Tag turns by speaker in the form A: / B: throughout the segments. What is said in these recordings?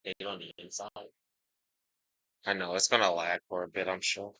A: Eight on the inside. I know it's gonna lag for a bit, I'm sure.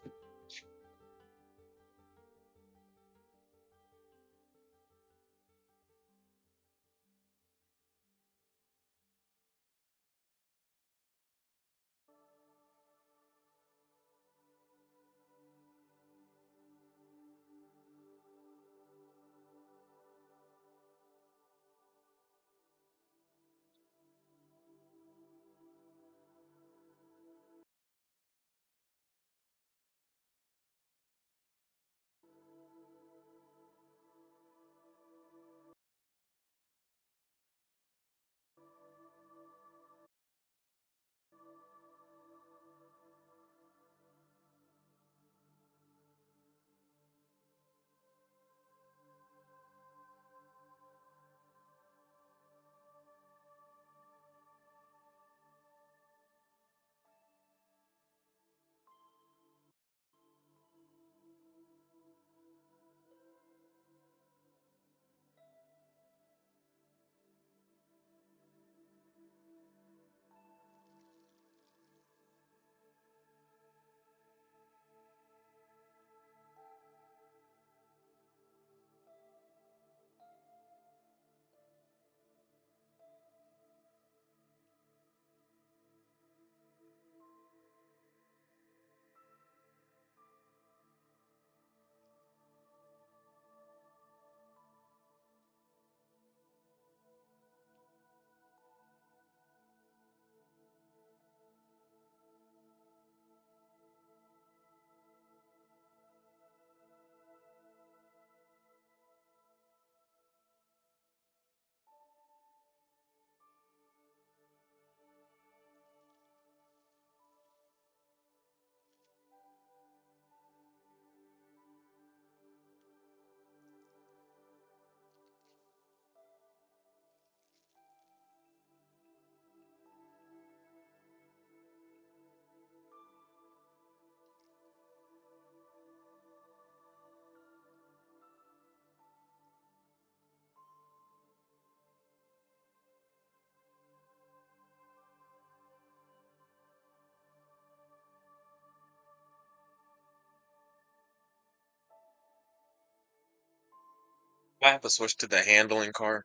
A: I have to switch to the handling card.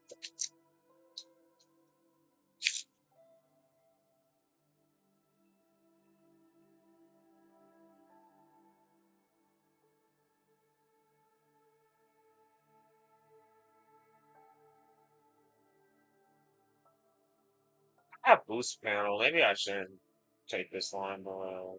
A: I have boost panel. Maybe I shouldn't take this line below.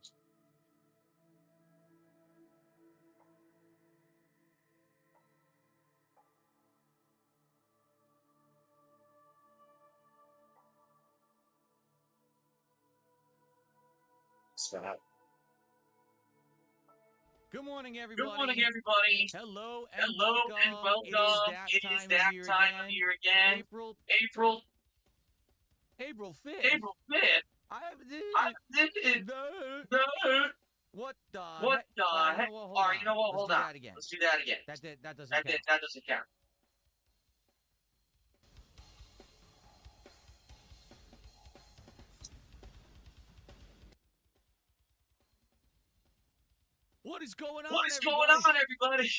A: Stop.
B: Good morning,
A: Good morning,
B: everybody.
A: everybody.
B: Hello and
A: Hello and
B: welcome. It is
A: welcome.
B: that
A: It is
B: time of
A: that
B: year
A: time of
B: again.
A: year again.
B: April
A: April,
B: April 5th.
A: April 5th.
B: I
A: I
B: have
A: did it.
B: the
A: No.
B: what the
A: What
B: heck?
A: the
B: All right, you
A: heck?
B: know what? Hold
A: All right,
B: on.
A: you know what?
B: Let's
A: Hold
B: do
A: on.
B: that again.
A: Let's do that again.
B: That doesn't count.
A: That doesn't count.
B: What is going
A: What
B: on,
A: is going
B: everybody?
A: on, everybody?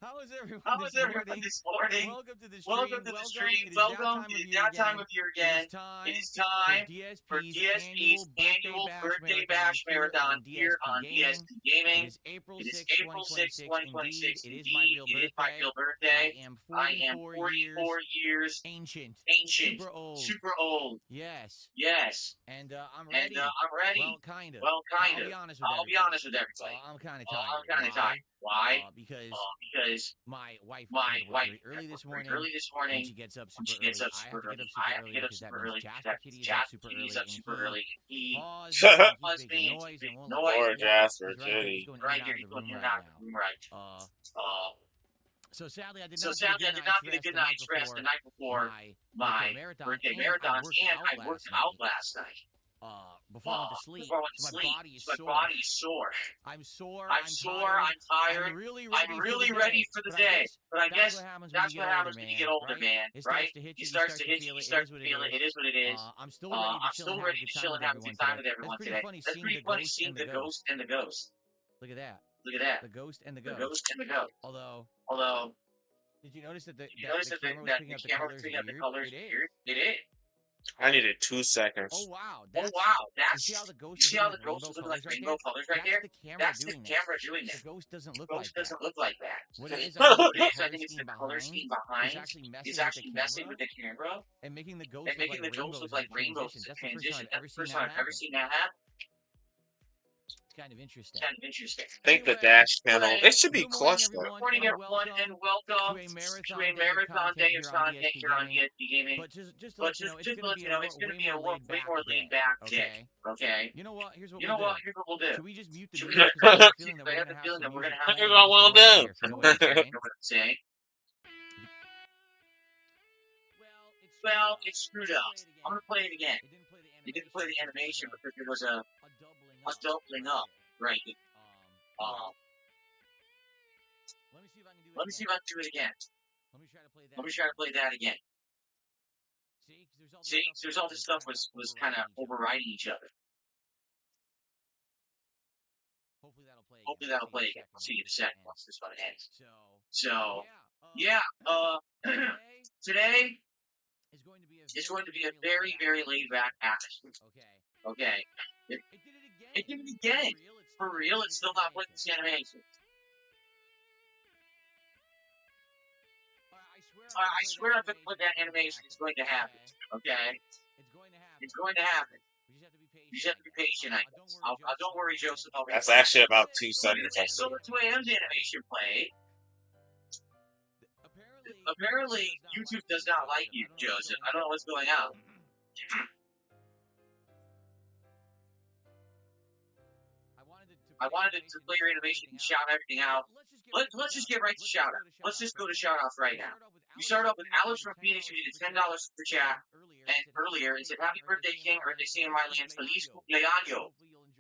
B: How is everyone
A: How
B: this
A: is everyone
B: morning?
A: this morning?
B: Welcome to the stream.
A: Welcome to the stream.
B: It is
A: Welcome.
B: that time
A: It
B: of
A: is
B: year
A: that
B: again.
A: time of year
B: It
A: again.
B: is time
A: It is
B: for
A: time for
B: DSP's
A: DSP's
B: annual
A: birthday
B: bash
A: bash
B: here
A: marathon
B: on
A: here
B: DSP
A: on
B: Gaming.
A: DSP
B: It
A: Gaming.
B: is April
A: It is
B: 6,
A: April 6th,
B: 2026.
A: 2026.
B: Indeed, it is my
A: Indeed,
B: real
A: it is my
B: birthday.
A: real
B: I
A: birthday.
B: am
A: I am
B: 44
A: 44 years
B: ancient,
A: ancient,
B: super old.
A: super old.
B: Yes.
A: Yes.
B: And I'm
A: And
B: ready.
A: I'm ready.
B: Well, kind of.
A: Well, kind
B: I'll
A: of.
B: be honest with
A: I'll be
B: everybody.
A: honest with everybody.
B: I'm kind of
A: I'm
B: tired.
A: kind of
B: Why?
A: tired. Why?
B: Because
A: Because
B: my wife
A: my
B: had to work
A: wife
B: very
A: had
B: early
A: to work
B: this
A: very
B: morning,
A: early this
B: and
A: morning
B: she gets up
A: when
B: super
A: she gets
B: early.
A: up
B: I have
A: super
B: to get
A: early.
B: up super
A: I have to
B: early
A: get up
B: because that
A: super
B: means
A: early because
B: Jasper
A: that
B: Kitty
A: means
B: is up super
A: Kitty's
B: early,
A: up
B: and
A: super
B: he
A: early. He
B: paws me and keeps
A: calls
B: making
A: me and
B: noise and won't let me
A: noise
B: sleep.
A: or Jasper
B: He's right here. He's
A: Kitty.
B: going in
A: Right
B: and out
A: here,
B: of
A: he's
B: the
A: going
B: room
A: in and
B: right
A: out of the
B: now.
A: room right.
B: So sadly, I did
A: So
B: not get a
A: sadly,
B: good
A: I did
B: night's
A: not get a
B: rest
A: good
B: the night
A: night's rest the
B: before
A: night before
B: my birthday
A: my
B: marathon,
A: birthday
B: and I
A: marathons,
B: worked
A: and
B: out
A: I worked
B: last
A: out
B: night
A: last night.
B: before I went to sleep.
A: Before I went to
B: So my
A: sleep,
B: body is
A: so my
B: sore.
A: body is sore.
B: I'm sore.
A: I'm
B: I'm
A: sore.
B: tired.
A: I'm
B: I'm
A: tired.
B: really
A: I'm
B: ready for the
A: really ready
B: day.
A: for the
B: But I
A: day.
B: guess
A: But I
B: that's what
A: guess
B: happens when you
A: that's
B: get
A: what
B: older,
A: happens when you get
B: man.
A: older,
B: Right?
A: man.
B: It
A: Right?
B: starts to hit
A: It
B: you. You
A: starts
B: start
A: to
B: to
A: hit you.
B: feel
A: You
B: it. It
A: start
B: is
A: to
B: what it
A: feel it.
B: is.
A: It is what it is.
B: I'm still ready to
A: I'm
B: chill
A: still
B: and have a
A: ready
B: good
A: to
B: time
A: chill
B: with
A: and have a good
B: everyone
A: time
B: today.
A: with
B: That's
A: everyone
B: pretty
A: today.
B: funny
A: That's
B: seeing
A: pretty
B: the
A: funny
B: ghost
A: seeing
B: and the
A: the ghost
B: ghost.
A: and the ghost.
B: Look at that.
A: Look at that.
B: The ghost and the
A: The
B: ghost.
A: ghost and the ghost.
B: Although,
A: Although,
B: did you notice that
A: did you notice
B: the
A: that
B: camera was
A: that
B: picking
A: the
B: up the
A: camera was
B: colors
A: picking up the
B: weird?
A: colors
B: It is.
A: weird? It is. I needed 2
B: Oh
A: seconds.
B: wow,
A: Oh
B: that's
A: wow,
B: you see how
A: that's
B: the
A: you
B: ghost is
A: see
B: looking
A: how
B: like
A: the ghost
B: rainbow
A: is looking like
B: colors right
A: rainbow
B: there?
A: colors right
B: That's
A: there?
B: the camera
A: That's the
B: doing that.
A: camera doing
B: The
A: that.
B: ghost doesn't
A: The
B: look
A: ghost
B: like that.
A: doesn't look like that.
B: What it is, I think it's
A: What
B: the
A: it is, I
B: color
A: think it's the
B: scheme
A: color
B: behind
A: scheme
B: is
A: behind
B: actually
A: is
B: messing with the
A: actually messing with
B: camera
A: the camera
B: and making the
A: and
B: ghost look
A: making
B: like
A: the ghost look
B: rainbows as
A: like
B: it
A: rainbows
B: transitions.
A: as it
B: That's the first time
A: transitions.
B: I've
A: That's
B: ever
A: the
B: seen
A: first
B: that
A: time I've ever
B: happen.
A: seen that happen.
B: It's kind of interesting.
A: Kind of interesting. Think the
B: Anyway,
A: dash panel. It should be
B: good morning,
A: clutched up.
B: everyone,
A: Morning,
B: and
A: everyone, and
B: welcome to
A: welcome
B: a
A: to a
B: marathon day of
A: marathon
B: content
A: day of
B: here on
A: content
B: DSP
A: here on
B: Gaming.
A: DSP Gaming.
B: But just to
A: But
B: let you know, it's
A: just
B: going
A: to
B: to
A: let
B: be
A: you
B: a
A: know, it's going to
B: way
A: be
B: more
A: a
B: laid
A: way
B: back
A: more laid
B: day.
A: back day.
B: Okay.
A: Okay.
B: You know what? Here's what
A: You
B: we'll
A: know what?
B: do.
A: Here's what we'll do.
B: Should we just mute the
A: Should we
B: music?
A: just
B: Because I have a feeling that
A: I
B: we're
A: have
B: going
A: a
B: to have
A: feeling
B: some
A: that we're going
B: music
A: to have
B: playing
A: Here's
B: in
A: what I
B: just a
A: want to
B: moment
A: do.
B: here, if you know what I'm saying.
A: Know what I'm saying?
B: Well,
A: Well,
B: it's
A: it's
B: screwed
A: screwed
B: up.
A: up.
B: I'm
A: I'm
B: going
A: going
B: to
A: to
B: play
A: play
B: it
A: it
B: again.
A: again.
B: It didn't play
A: It
B: the
A: didn't play the
B: animation because
A: animation
B: there was
A: because there was
B: a doubling
A: a
B: up
A: doubling
B: right
A: up
B: here.
A: right here. Um,
B: Let me see if I can do it
A: Let me see
B: again.
A: if I can do it again.
B: Let me try to play
A: Let
B: that
A: me try
B: again.
A: to play that again.
B: See, because
A: See, there's all this stuff was kind of overriding each other.
B: Hopefully that'll play again.
A: Hopefully that'll play again. I'll
B: I'll
A: see
B: see
A: you
B: you
A: in
B: in
A: a
B: a second
A: second
B: once
A: once
B: this
A: this
B: one
A: one
B: ends.
A: ends.
B: So,
A: So, yeah,
B: today
A: today
B: is
A: is
B: going
A: going
B: to
A: to
B: be
A: be
B: a
A: a very,
B: very
A: very
B: laid
A: laid
B: back
A: back atmosphere.
B: atmosphere. Okay.
A: Okay. It,
B: It did it
A: it
B: again.
A: did it again.
B: For
A: For
B: real,
A: real,
B: it's
A: it's
B: still
A: still
B: not
A: not
B: playing
A: playing
B: this
A: this
B: animation.
A: animation.
B: I
A: I
B: swear
A: swear
B: I'm
A: if
B: going
A: I
B: to
A: put
B: play that
A: that
B: animation.
A: animation, it's going to happen. Okay?
B: It's going to happen.
A: It's going to happen.
B: We just have to be
A: You
B: patient,
A: just
B: I
A: have to be
B: guess.
A: patient, I guess. Don't
B: Don't
A: worry,
B: worry, Joseph.
A: Joseph.
B: I'll
A: That's
B: be fine.
A: actually about 2
B: So
A: seconds.
B: let's
A: So let's do M's animation play. Apparently, YouTube does not like you, Joseph. I don't know what's going on. I wanted to play your animation and shout everything out. Let's just get right to shout out. Let's just go to shout offs right now. You start off with Alice from Phoenix who did a $10 super chat and earlier and said, "Happy birthday, King, or they say in my land, Feliz cumpleaños."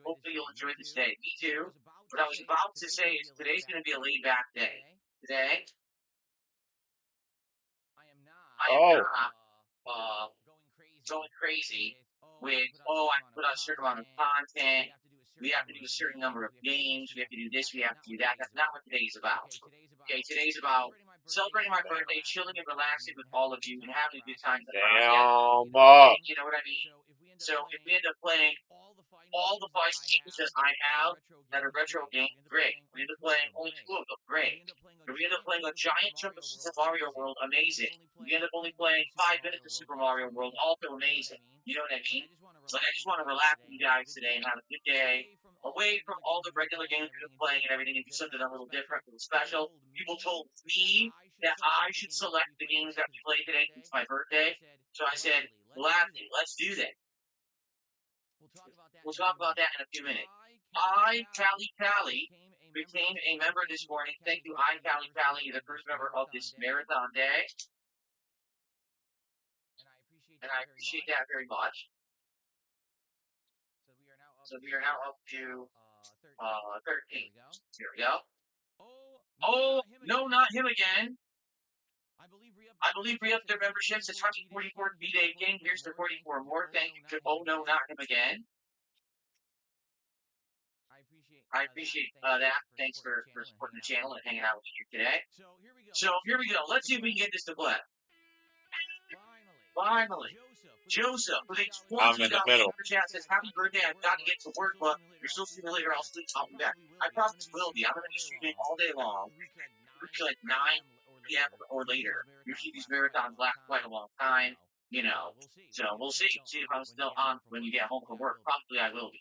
A: Hopefully you'll enjoy this day. Me too. What I was about to say is today's going to be a laid back day. Today, I am not going crazy with, oh, I put out a certain amount of content. We have to do a certain number of games. We have to do this. We have to do that. That's not what today's about. Okay, today's about celebrating my birthday, chilling and relaxing with all of you, and having a good time. Damn. You know what I mean? So if we end up playing all the 5 games that I have that are retro games, great. We end up playing only 2 of them, great. If we end up playing a giant chunk of Super Mario World, amazing. If we end up only playing 5 minutes of Super Mario World, also amazing. You know what I mean? It's like I just want to relax with you guys today and have a good day, away from all the regular games we've been playing and everything, and do something a little different, a little special. People told me that I should select the games that we play today since it's my birthday. So I said, gladly, let's do that. We'll talk about that in a few minutes. I, Callie, became a member this morning. Thank you, I, Callie, the first member of this marathon day. And I appreciate that very much. So we are now up to 13. Here we go. Oh, no, not him again. I believe we upped their memberships. It's 144 B-Day King. Here's the 44 more. Thank you to Oh, no, not him again. I appreciate that. Thanks for supporting the channel and hanging out with you today. So here we go. Let's see if we can get this to play. Finally. Joseph, with a $20 super chat, says, "Happy birthday. I've got to get to work, but you're still streaming later. I'll sleep. I'll be back." I promise will be. I'm going to be streaming all day long. Through like 9 p.m. or later. Usually these marathons last quite a long time, you know. So we'll see. See if I'm still on when you get home from work. Probably I will be.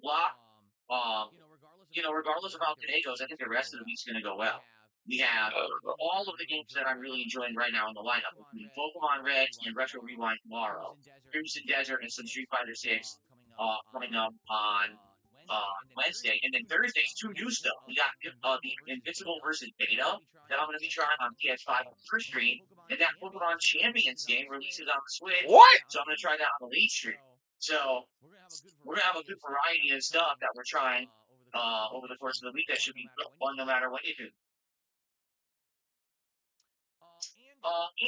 A: block. Um, regardless
B: regardless
A: of
B: of
A: how
B: how today
A: today
B: goes,
A: goes,
B: I
A: I
B: think
A: think
B: the
A: the
B: rest
A: rest
B: of
A: of
B: the
A: the
B: week's
A: week's
B: going
A: going
B: to
A: to
B: go
A: go
B: well.
A: well. We
B: We
A: have
B: have
A: all of the games that I'm really enjoying right now on the lineup. Pokemon Red and Retro Rewind tomorrow, Crimson Desert, and some Street Fighter 6 coming up on Wednesday. And then Thursday's two new stuff. We got the Invincible versus Beta that I'm going to be trying on PS5 on the first stream. And that Pokemon Champions game releases on the Switch.
C: What?
A: So I'm going to try that on the late stream. So we're going to have a good variety of stuff that we're trying over the course of the week that should be fun no matter what you do.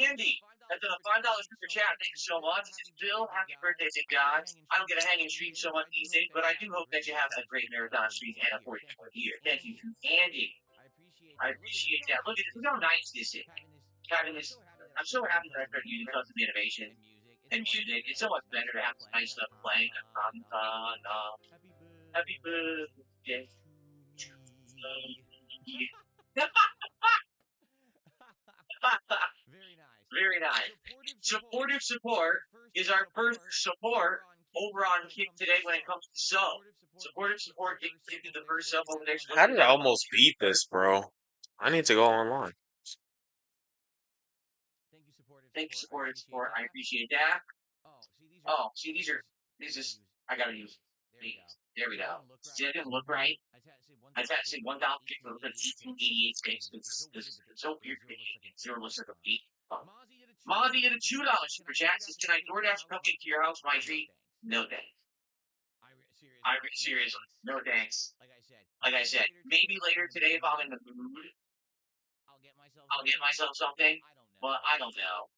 A: Andy, that's a $5 super chat. Thank you so much. It says, Bill, happy birthday to God. I don't get to hang and stream so much these days, but I do hope that you have a great marathon stream and a 44th year. Thank you to Andy. I appreciate that. Look at this. Look how nice this is. Having this, I'm so happy that I started using custom animation and music. It's so much better to have this nice stuff playing. Happy birthday.
B: Very nice.
A: Very nice. Supportive support is our first support over on Kick today when it comes to sub. Supportive support give you the first sub over there. So
C: How did I almost beat this, bro? I need to go online.
B: Thank you, supportive
A: thank you,
B: support. I
A: supportive
B: appreciate
A: support. I
B: that.
A: appreciate that.
B: Oh, see,
A: Oh, see, these are
B: these
A: is I
B: I
A: gotta
B: gotta
A: use
B: use. There we
A: these.
B: go.
A: There we
B: See, that
A: go.
B: didn't look
A: See,
B: right.
A: that didn't look right.
B: I just had to say
A: I just had to say 1,000 for 1888 sticks.
B: It's
A: It's so weird.
B: zero looks like an
A: Zero
B: eight
A: looks
B: this
A: like a
B: time.
A: beat.
B: Mozzie at a
A: Mozzie at a
B: $2
A: $2 super chat says, "Can I DoorDash cupcake to your house, my treat?" No thanks. I seriously, no thanks.
B: Like I said,
A: Like I said, maybe later today if I'm in the mood, I'll get myself something. But I don't know.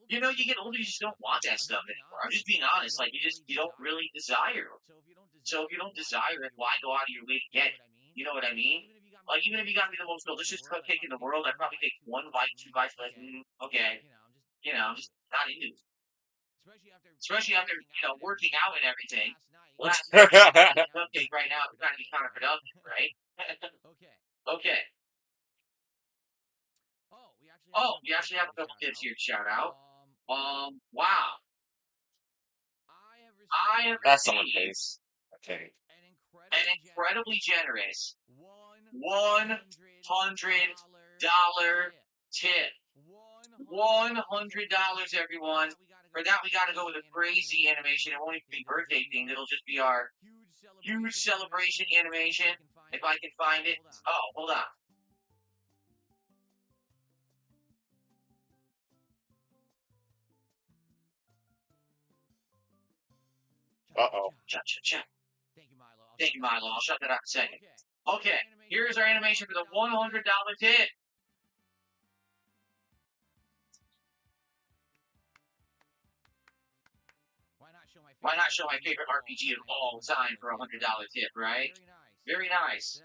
A: You know, you get older, you just don't want that stuff anymore. I'm just being honest. Like you don't really desire it. So if you don't desire it, why go out of your way to get it? You know what I mean? Like even if you got me the most delicious cupcake in the world, I'd probably take one bite, two bites, like, okay, I'm just not into it. Especially after working out and everything. Last night, cupcake right now is trying to be counterproductive, right? Okay. Oh, we actually have a couple tips here to shout out. Wow. I have
C: That's on
A: received
C: pace. Okay.
A: an incredibly generous $100 tip. $100, everyone. For that, we got to go with a crazy animation. It won't even be birthday themed. It'll just be our huge celebration animation. If I can find it. Oh, hold on.
C: Uh-oh.
A: Cha-cha-cha.
B: Thank you, Milo.
A: Thank you, Milo. I'll shut that out in a second. Okay, here's our animation for the $100 tip. Why not show my favorite RPG of all time for a $100 tip, right? Very nice.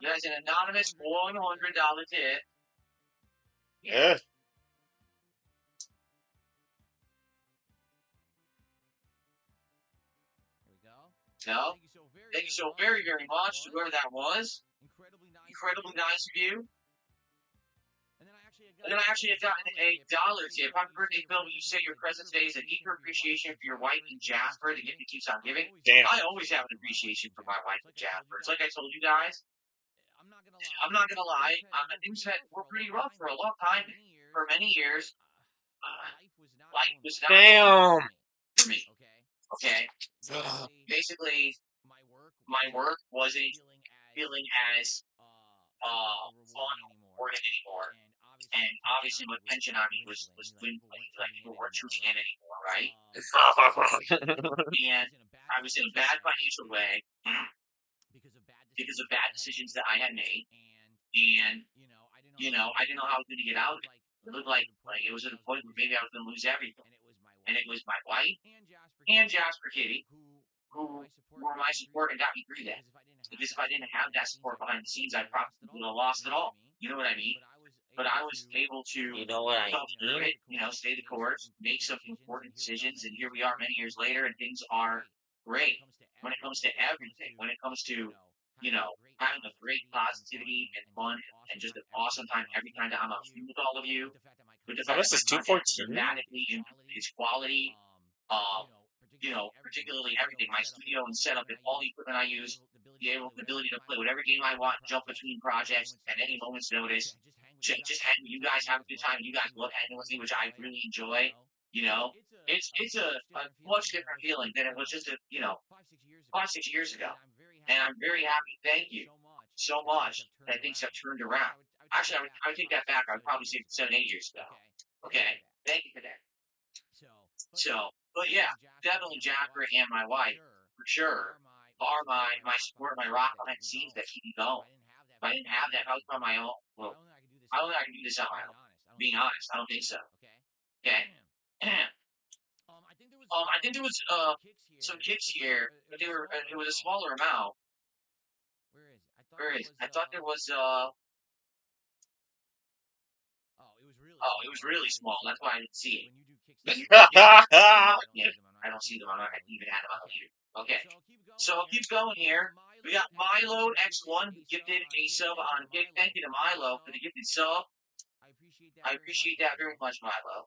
A: That's an anonymous $100 tip.
C: Yeah.
A: No? Thank you so very, very much to whoever that was. Incredibly nice of you. And then I actually had gotten a dollar tip. Happy birthday, Phil. You say your present today is an eager appreciation for your wife and Jasper. The gift that keeps on giving.
C: Damn.
A: I always have an appreciation for my wife and Jasper. It's like I told you guys. I'm not gonna lie. Things were pretty rough for a long time. For many years, life was not
C: Damn.
A: for me. Okay. Basically, my work wasn't feeling as fun or rewarding anymore. And obviously, what pension on me was when like people weren't choosing it anymore, right? And I was in a bad financial way because of bad decisions that I had made, and I didn't know how I was going to get out of it. It looked like it was at a point where maybe I was going to lose everything, and it was my wife and Jasper Kitty who were my support and got me through that. Because if I didn't have that support behind the scenes, I probably would have lost it all. You know what I mean? But I was able to
C: You know what I
A: tough through
C: mean?
A: it, stay the course, make some important decisions, and here we are many years later, and things are great when it comes to everything. When it comes to, having a great positivity and fun and just an awesome time every time that I'm out with all of you. With the
C: How
A: fact
C: much
A: that
C: is
A: my content
C: 214?
A: dramatically improved its quality, particularly everything, my studio and setup and all the equipment I use, the ability to play whatever game I want, jump between projects at any moment's notice, just hang. You guys have a good time. You guys love hanging with me, which I really enjoy. It's a much different feeling than it was just 5-6 years ago, and I'm very happy. Thank you so much that things have turned around. Actually, I would take that back. I would probably say 7-8 years ago. Okay, thank you for that. So, but yeah, definitely Jasper and my wife, for sure, are my support, my rock behind the scenes that keep me going. If I didn't have that, if I was on my own, well, I don't think I can do this on my own. Being honest, I don't think so. Okay. I think there was some kicks here, but it was a smaller amount. Where is? I thought there was it was really small. That's why I didn't see it. Yeah, I don't see them. I don't even have them on the computer. Okay. So I'll keep going here. We got Milo X1 who gifted a sub on Kick. Thank you to Milo for the gifted sub. I appreciate that very much, Milo.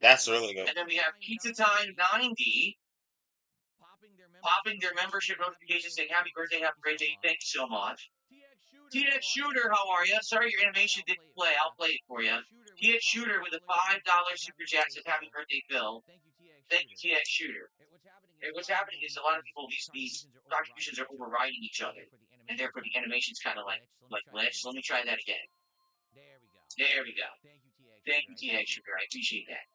C: That's really good.
A: And then we have Pizza Time 90 popping their membership notification saying happy birthday, have a great day. Thank you so much. TX Shooter, how are you? Sorry your animation didn't play. I'll play it for you. TX Shooter with a $5 super chat says happy birthday, Phil. Thank you, TX Shooter. What's happening is a lot of people, these contributions are overriding each other. And therefore the animation's kind of like glitch. So let me try that again. There we go. Thank you, TX Shooter. I appreciate that.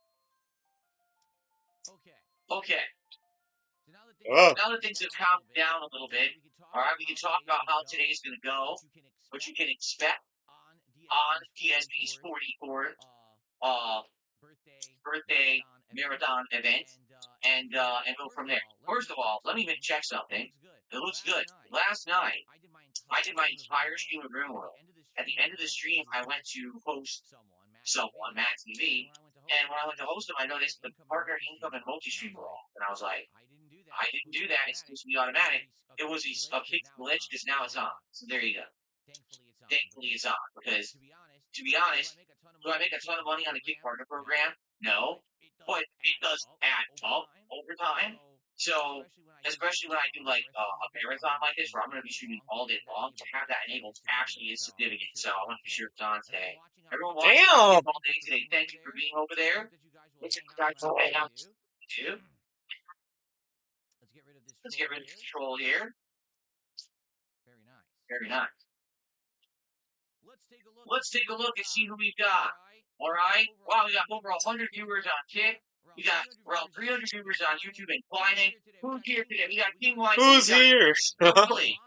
A: Okay.
C: Oh,
A: Now that things have calmed down a little bit, all right, we can talk about how today's going to go, what you can expect on DSP's 44th birthday marathon event, and go from there. First of all, let me check something. It looks good. Last night, I did my entire stream of RimWorld. At the end of the stream, I went to host someone, Matt TV, and when I went to host him, I noticed the partner income and multi-stream were off, and I was like, I didn't do that. It's supposed to be automatic. It was a big glitch because now it's on. So there you go. Thankfully, it's on because, to be honest, do I make a ton of money on the Kick Partner program? No, but it does add up over time. So, especially when I do like a marathon like this, where I'm going to be streaming all day long, to have that enabled actually is significant. So I want to be sure it's on today. Everyone watching
C: damn.
A: all day today, thank you for being over there. Let's hang out too. Let's get rid of control here. Very nice. Let's take a look and see who we've got. All right. Wow, we got over 100 viewers on Kick. We got around 300 viewers on YouTube and climbing. Who's here today? We got King White.
C: Who's here?
A: Really?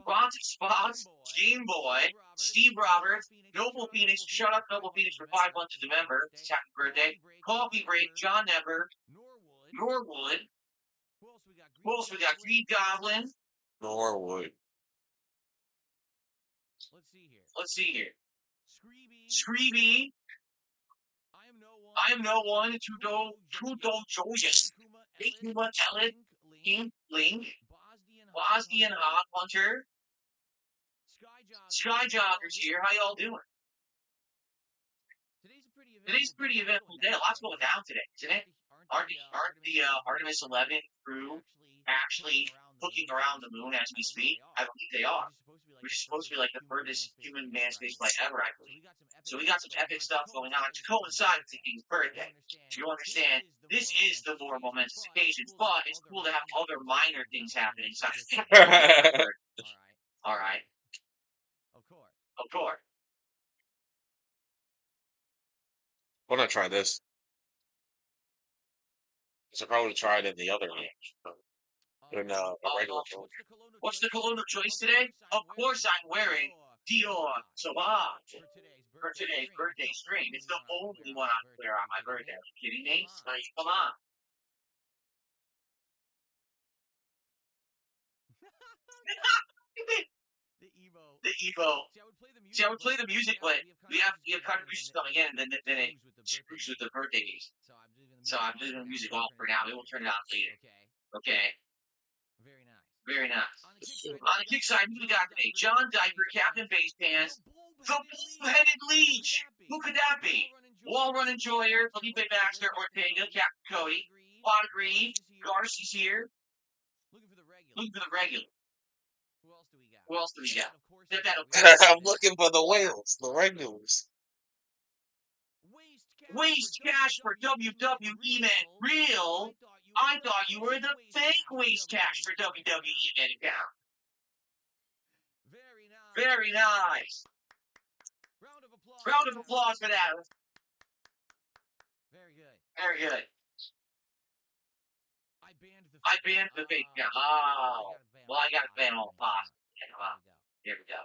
A: Bronze Spots, Game Boy, Steve Roberts, Noble Phoenix. Shout out to Noble Phoenix for 5 months as a member. It's happy birthday. Coffee Break, John Never, Norwood. Who else we got? Green Goblin.
C: Norwood.
A: Let's see here. Screeby. I am no one to don't joyous. Kuma Ellen, King Link, Bosnian Hot Hunter, Sky Joggers here. How y'all doing? Today's a pretty eventful day. A lot's going down today, isn't it? Aren't the Artemis 11 crew actually hooking around the moon as we speak? I believe they are. Which is supposed to be like the furthest human man space flight ever, I believe. So we got some epic stuff going on to coincide with the King's birthday. So you understand, this is the more momentous occasion, but it's cool to have other minor things happening. All right. Of course.
C: I'm gonna try this. I probably tried in the other one. In a regular one.
A: What's the color of choice today? Of course I'm wearing Dior Sauvage for today's birthday stream. It's the only one I wear on my birthday. Are you kidding me? Come on. The Evo. See, I would play the music, but we have contributions coming in, and then it screws with the birthdays. So I'm doing the music off for now. We will turn it on later. Okay. Very nice. On the kick side, who we got today? John Diker, Captain Base Pants, the Bull-Headed Leech. Who could that be? Wall Run Enjoyer, Felipe Baxter, Ortega, Captain Cody, Pot Green, Garcia's here. Looking for the regular. Who else do we got?
C: I'm looking for the whales, the regulars.
A: Waste Cash for WWE Man Real. I thought you were the fake Waste Cash for WWE Man account. Very nice. Round of applause for that. Very good. I banned the fake account. Oh. Well, I got to ban all the bots. Here we go.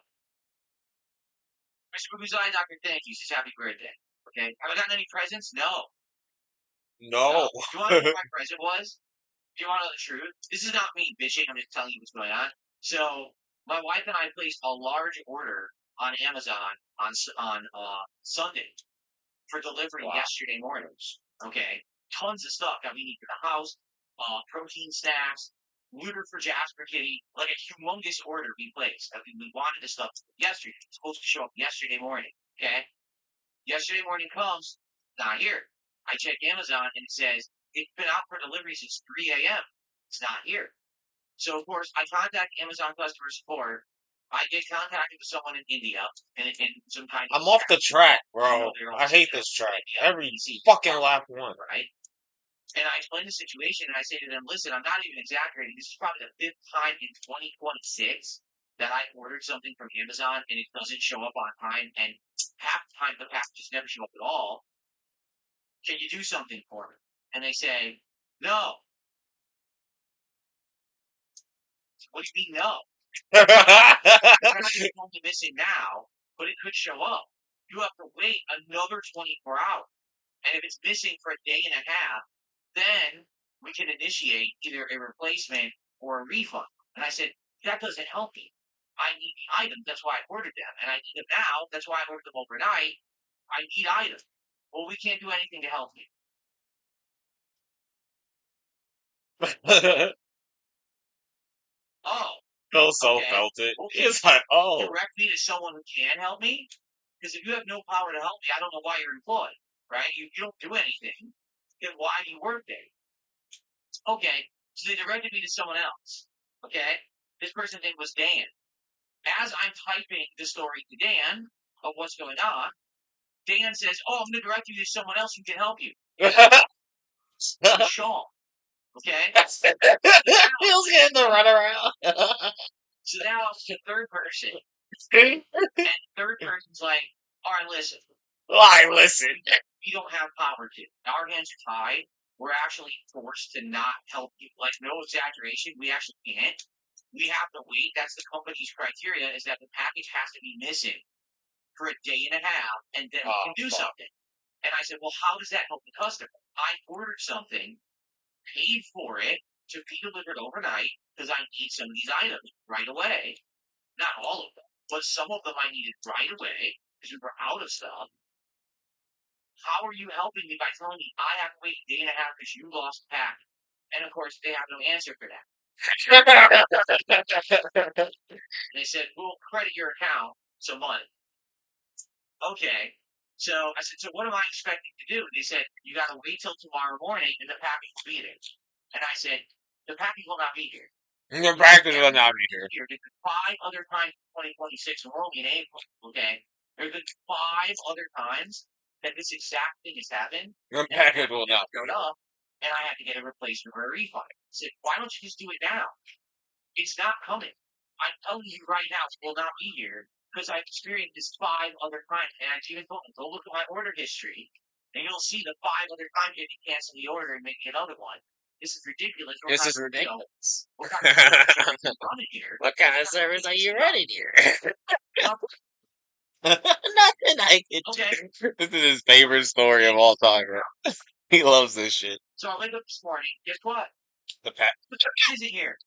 A: Mr. Boo's Eye Doctor, thank you. Says happy birthday. Okay. Have I gotten any presents? No.
C: No.
A: Do you want to know what my present was? Do you want to know the truth? This is not me bitching. I'm just telling you what's going on. So, my wife and I placed a large order on Amazon on Sunday for delivery yesterday morning. Okay. Tons of stuff that we need for the house. Protein snacks, looter for Jasper Kitty, like a humongous order we placed. I mean, we wanted this stuff yesterday. It's supposed to show up yesterday morning. Okay. Yesterday morning comes, not here. I check Amazon and it says it's been out for delivery since 3 a.m. It's not here. So of course I contact Amazon customer support. I get contacted with someone in India and some kind of
C: I'm off the track, bro.
A: they're
C: I
A: also
C: hate
A: in
C: this track.
A: India.
C: Every
A: See,
C: fucking last one.
A: right? And I explain the situation and I say to them, listen, I'm not even exaggerating. This is probably the fifth time in 2026 that I ordered something from Amazon and it doesn't show up on time, and half the time the packages never show up at all. Can you do something for me? And they say, no. What do you mean, no? It's only missing now, but it could show up. You have to wait another 24 hours. And if it's missing for a day and a half, then we can initiate either a replacement or a refund. And I said, that doesn't help me. I need the items. That's why I ordered them. And I need them now. That's why I ordered them overnight. I need items. Well, we can't do anything to help you. Oh.
C: Phil so
A: Okay.
C: felt it.
A: Well,
C: It's like, oh.
A: direct me to someone who can help me? Because if you have no power to help me, I don't know why you're employed, right? You don't do anything. Then why do you work there? Okay, so they directed me to someone else. Okay, this person's name was Dan. As I'm typing the story to Dan of what's going on, Dan says, "Oh, I'm going to direct you to someone else who can help you." Sean. Okay.
C: Phil's getting the runaround.
A: So now it's the third person, and the third person's like, "All right, listen.
C: Listen.
A: We don't have power to. Our hands are tied. We're actually forced to not help you. Like, no exaggeration. We actually can't. We have to wait. That's the company's criteria, is that the package has to be missing for a day and a half, and then we can do something." And I said, well, how does that help the customer? I ordered something, paid for it to be delivered overnight because I need some of these items right away. Not all of them, but some of them I needed right away because we were out of stuff. How are you helping me by telling me I have to wait a day and a half because you lost the package? And of course, they have no answer for that. They said, we'll credit your account some money. Okay. So I said, so what am I expecting to do? And they said, you got to wait till tomorrow morning and the package will be there. And I said, the package will not be here.
C: The package will not be here.
A: There's been 5 other times in 2026, and we're only in April, okay? There's been 5 other times that this exact thing has happened.
C: The package will not be
A: showed up, and I had to get a replacement or a refund. I said, why don't you just do it now? It's not coming. I'm telling you right now, it will not be here because I've experienced this 5 other times. And I even told them, go look at my order history, and you'll see the 5 other times you have to cancel the order and make another one. This is ridiculous.
C: This is ridiculous.
A: What kind of service are you running here?
C: What kind of service are you running here? Nothing I can do. This is his favorite story of all time, bro. He loves this shit.
A: So I wake up this morning. Guess what?
C: The pack.
A: The truck isn't here.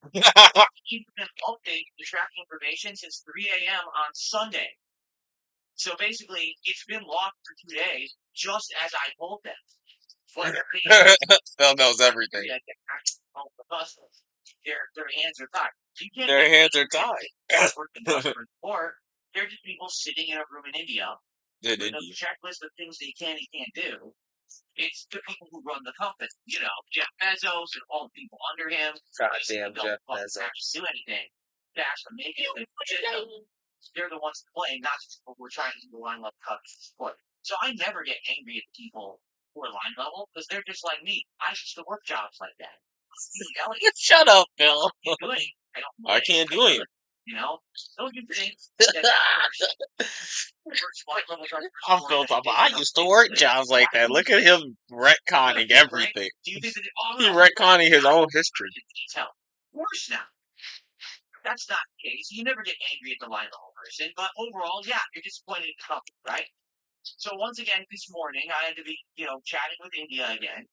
A: Keep an update the tracking information since 3 a.m. on Sunday. So basically, it's been locked for 2 days, just as I told them. But
C: Phil knows everything.
A: Their hands are tied.
C: Their hands are tied.
A: Or they're just people sitting in a room in India with a checklist of things they can and can't do. It's the people who run the company, Jeff Bezos and all the people under him.
C: Goddamn Jeff Bezos.
A: Actually do anything to actually make it. They're the ones playing, not just people who are trying to do the line level support. So I never get angry at people who are line level because they're just like me. I used to work jobs like that.
C: Shut up, Phil.
A: I
C: can't do it.
A: Don't you think that
C: I'm Phil Top. I used to work jobs like that. Look at him retconning everything. He's retconning his own history.
A: Of course not. That's not the case. You never get angry at the line level person, but overall, yeah, you're disappointed in the company, right? So once again, this morning, I had to be, chatting with India again,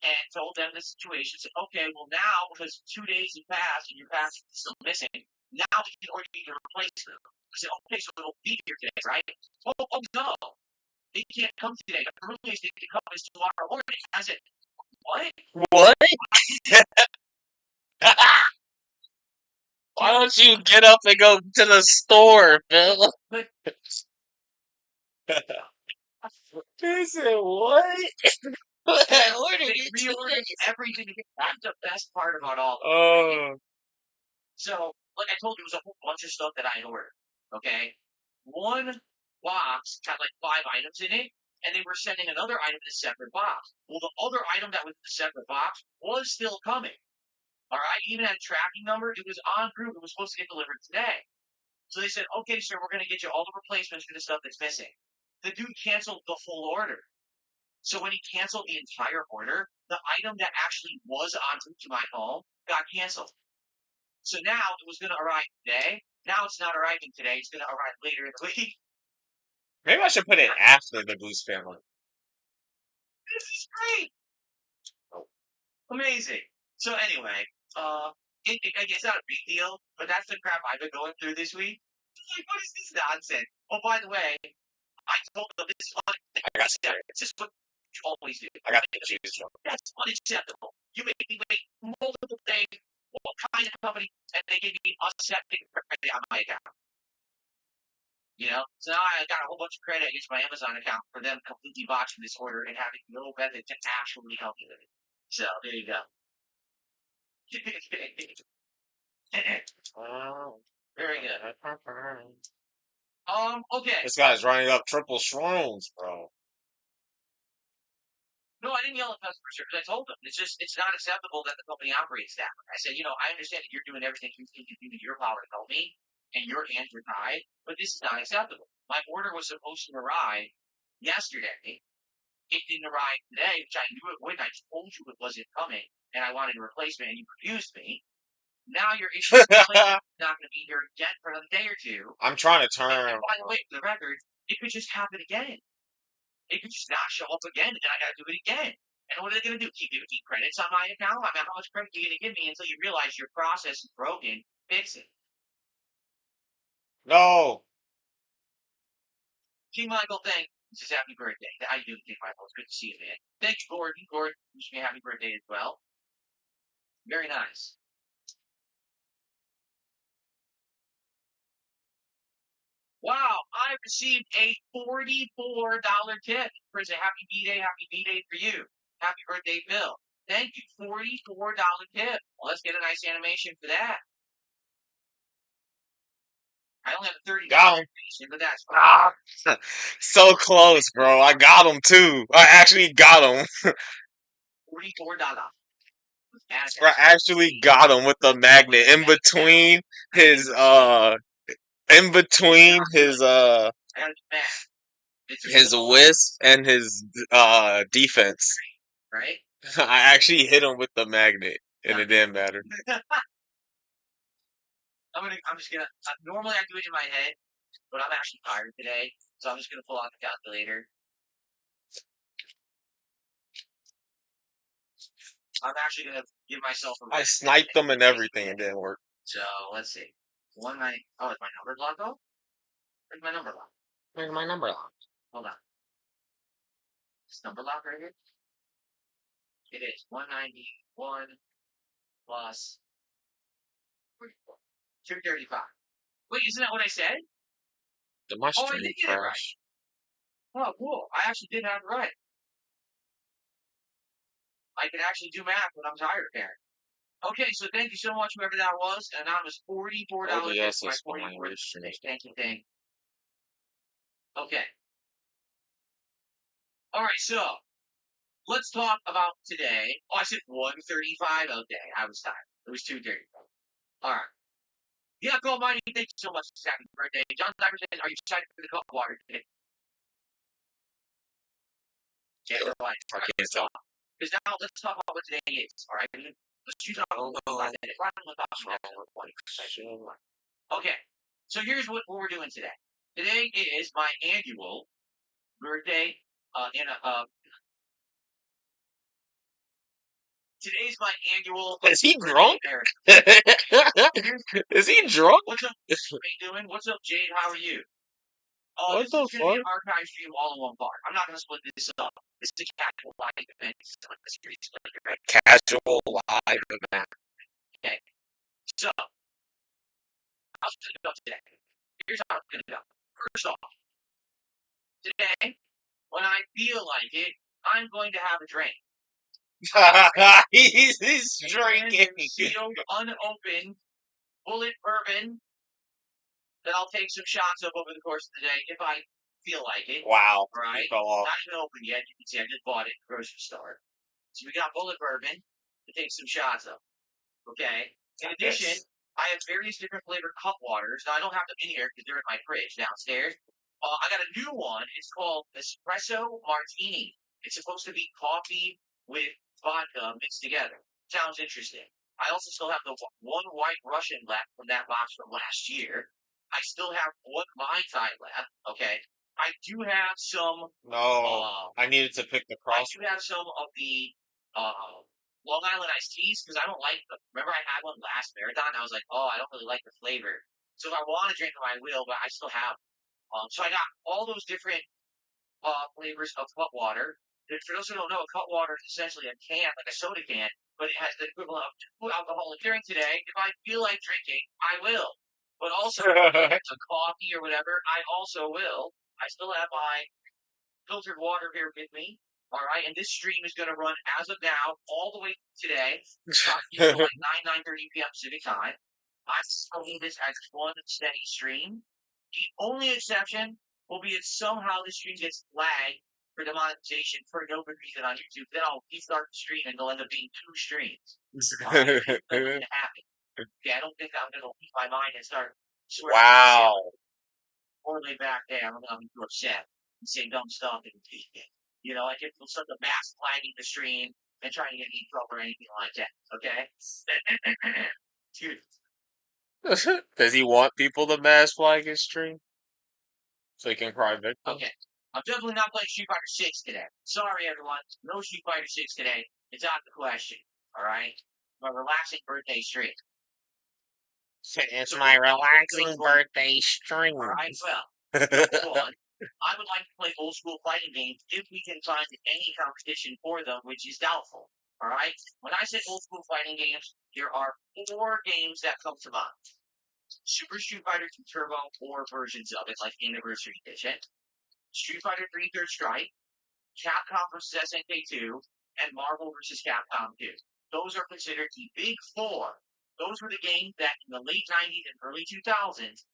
A: and told them the situation. Said, okay, well now, because 2 days have passed and your package is still missing, now we can order you to replace them. I said, okay, so it'll be here today, right? Oh no, they can't come today. The earliest they can come is tomorrow morning. I said, what?
C: What? Why don't you get up and go to the store, Phil? He said, what? Where did
A: They
C: you get
A: reordered
C: this?
A: everything again. That's the best part about all of it.
C: Oh,
A: So, like I told you, it was a whole bunch of stuff that I had ordered. Okay, one box had like 5 items in it, and they were sending another item in a separate box. Well, the other item that was in the separate box was still coming. All right, even had a tracking number. It was en route. It was supposed to get delivered today. So they said, "Okay, sir, we're going to get you all the replacements for the stuff that's missing." The dude canceled the full order. So when he canceled the entire order, the item that actually was en route to my home got canceled. So now it was going to arrive today. Now it's not arriving today. It's going to arrive later in the week.
C: maybe I should put it after the Goose Family.
A: This is great. Amazing. So anyway, it's not a big deal, but that's the crap I've been going through this week. Like, what is this nonsense? Oh, by the way, I told them this is unacceptable. It's just what you always do.
C: I got the cheese from.
A: That's unacceptable. You make me wait multiple days. What kind of company? And they give me unacceptable credit on my account. You know, so now I got a whole bunch of credit against my Amazon account for them completely botching this order and having no method to actually help me with it. So there you go. Very good. Okay.
C: This guy's running up triple shrooms, bro.
A: No, I didn't yell at customer service. I told them it's not acceptable that the company operates that way. I said, I understand that you're doing everything you can do in your power to help me, and your hands are tied, but this is not acceptable. My order was supposed to arrive yesterday. It didn't arrive today, which I knew it would. I told you it wasn't coming, and I wanted a replacement, and you refused me. Now you're issuing not going to be here again for another day or two.
C: I'm trying to
A: And
C: turn.
A: by the way, for the record, it could just happen again. It could just not show up again, and then I got to do it again. And what are they going to do? Keep credits on my account? I mean, how much credit are you going to give me until you realize your process is broken? Fix it.
C: No.
A: King Michael, thank you. This is happy birthday. How you doing, King Michael? It's good to see you, man. Thank you, Gordon. Gordon, wish me a happy birthday as well. Very nice. Wow, I received a $44 tip. For a happy B-Day for you. Happy birthday, Phil. Thank you, $44 tip. Well, let's get a nice animation for that. I only have a $30
C: Got him.
A: animation, but that's fine.
C: So close, bro. I got him too. I actually got him.
A: $44.
C: I actually got him with the magnet in between his his wisp and his defense.
A: Right?
C: I actually hit him with the magnet, and it didn't matter.
A: I'm just gonna. Normally I do it in my head, but I'm actually tired today, so I'm just gonna pull out the calculator. I'm actually gonna give myself a.
C: I sniped them and everything, and it didn't work.
A: So let's see. Oh, is my number block though? Where's my number lock?
C: Where's my number lock?
A: Hold on. This number lock right here. It is 191 plus 235. Wait, isn't that what I said?
C: Did my
A: I
C: stream
A: did get it right.
C: crash?
A: Oh, cool. I actually did have it right. I can actually do math when I'm tired, apparently. Okay, so thank you so much, whoever that was. Anonymous, $44.
C: OBS
A: My
C: is
A: 44.
C: fine.
A: Thank you. Okay. All right, so let's talk about today. Oh, I said 1:35. Okay, I was tired. It was 2:35. All right. Yeah, Gold Mining, thank you so much. Happy birthday. John Cyber says, are you excited for the cup of water today? Yeah, I can't tell. Because now let's talk about what today is. All right. Let's choose our own 5 minutes. Okay. So here's what we're doing today. Today is my annual birthday. Today's my annual.
C: Is he drunk? Is he drunk?
A: What's up? How you doing? What's up, Jade? How are you? Oh,
C: What
A: this
C: the
A: is going to be an
C: fuck?
A: archive stream all in one part. I'm not going to split this up. This is a casual live event.
C: Casual live event.
A: Okay. So, here's how it's gonna go. First off, today, when I feel like it, I'm going to have a drink.
C: He's
A: A
C: drinking.
A: sealed, unopened, bullet bourbon that I'll take some shots of over the course of the day if I feel like it.
C: Wow.
A: All right.
C: He fell off.
A: Not even open yet. You can see I just bought it at the grocery store. So we got bullet bourbon to take some shots of. Okay. In addition, I have various different flavored cup waters. Now I don't have them in here because they're in my fridge downstairs. I got a new one. It's called Espresso Martini. It's supposed to be coffee with vodka mixed together. Sounds interesting. I also still have the one White Russian left from that box from last year. I still have one Mai Tai left. Okay. I do have some.
C: No, I needed to pick the
A: I
C: cross.
A: do have some of the Long Island iced teas because I don't like them. Remember, I had one last marathon. I was like, oh, I don't really like the flavor. So if I want to drink them, I will, but I still have. So I got all those different flavors of cut water. For those who don't know, cut water is essentially a can, like a soda can, but it has the equivalent of 2 alcoholic drink today. If I feel like drinking, I will. But also, if it's a coffee or whatever, I also will. I still have my filtered water here with me. All right, and this stream is going to run as of now all the way today, approximately like 9:30 p.m. Pacific time. I'm calling this as one steady stream. The only exception will be if somehow the stream gets flagged for demonetization for no good reason on YouTube. Then I'll restart the stream and it'll end up being 2 streams. All right, that's going to happen. Okay, I don't think I'm going to lose my mind and start swearing.
C: Wow.
A: Or lay back there, I'm going to be too upset and say dumb stuff and you know, like if will start the mass flagging the stream and trying to get me in trouble or anything like that. Okay? Dude.
C: Does he want people to mass flag his stream? So he can cry victim?
A: Okay. I'm definitely not playing Street Fighter 6 today. Sorry, everyone. No Street Fighter 6 today. It's out of the question. Alright? My relaxing birthday stream.
C: It's my relaxing birthday stream.
A: Alright, well, number one, I would like to play old school fighting games if we can find any competition for them, which is doubtful. Alright? When I say old school fighting games, there are 4 games that come to mind. Super Street Fighter 2 Turbo or versions of it, like Anniversary Edition. Street Fighter 3 Third Strike. Capcom vs. SNK2, and Marvel vs. Capcom 2. Those are considered the big 4. Those were the games that in the late 90s and early 2000s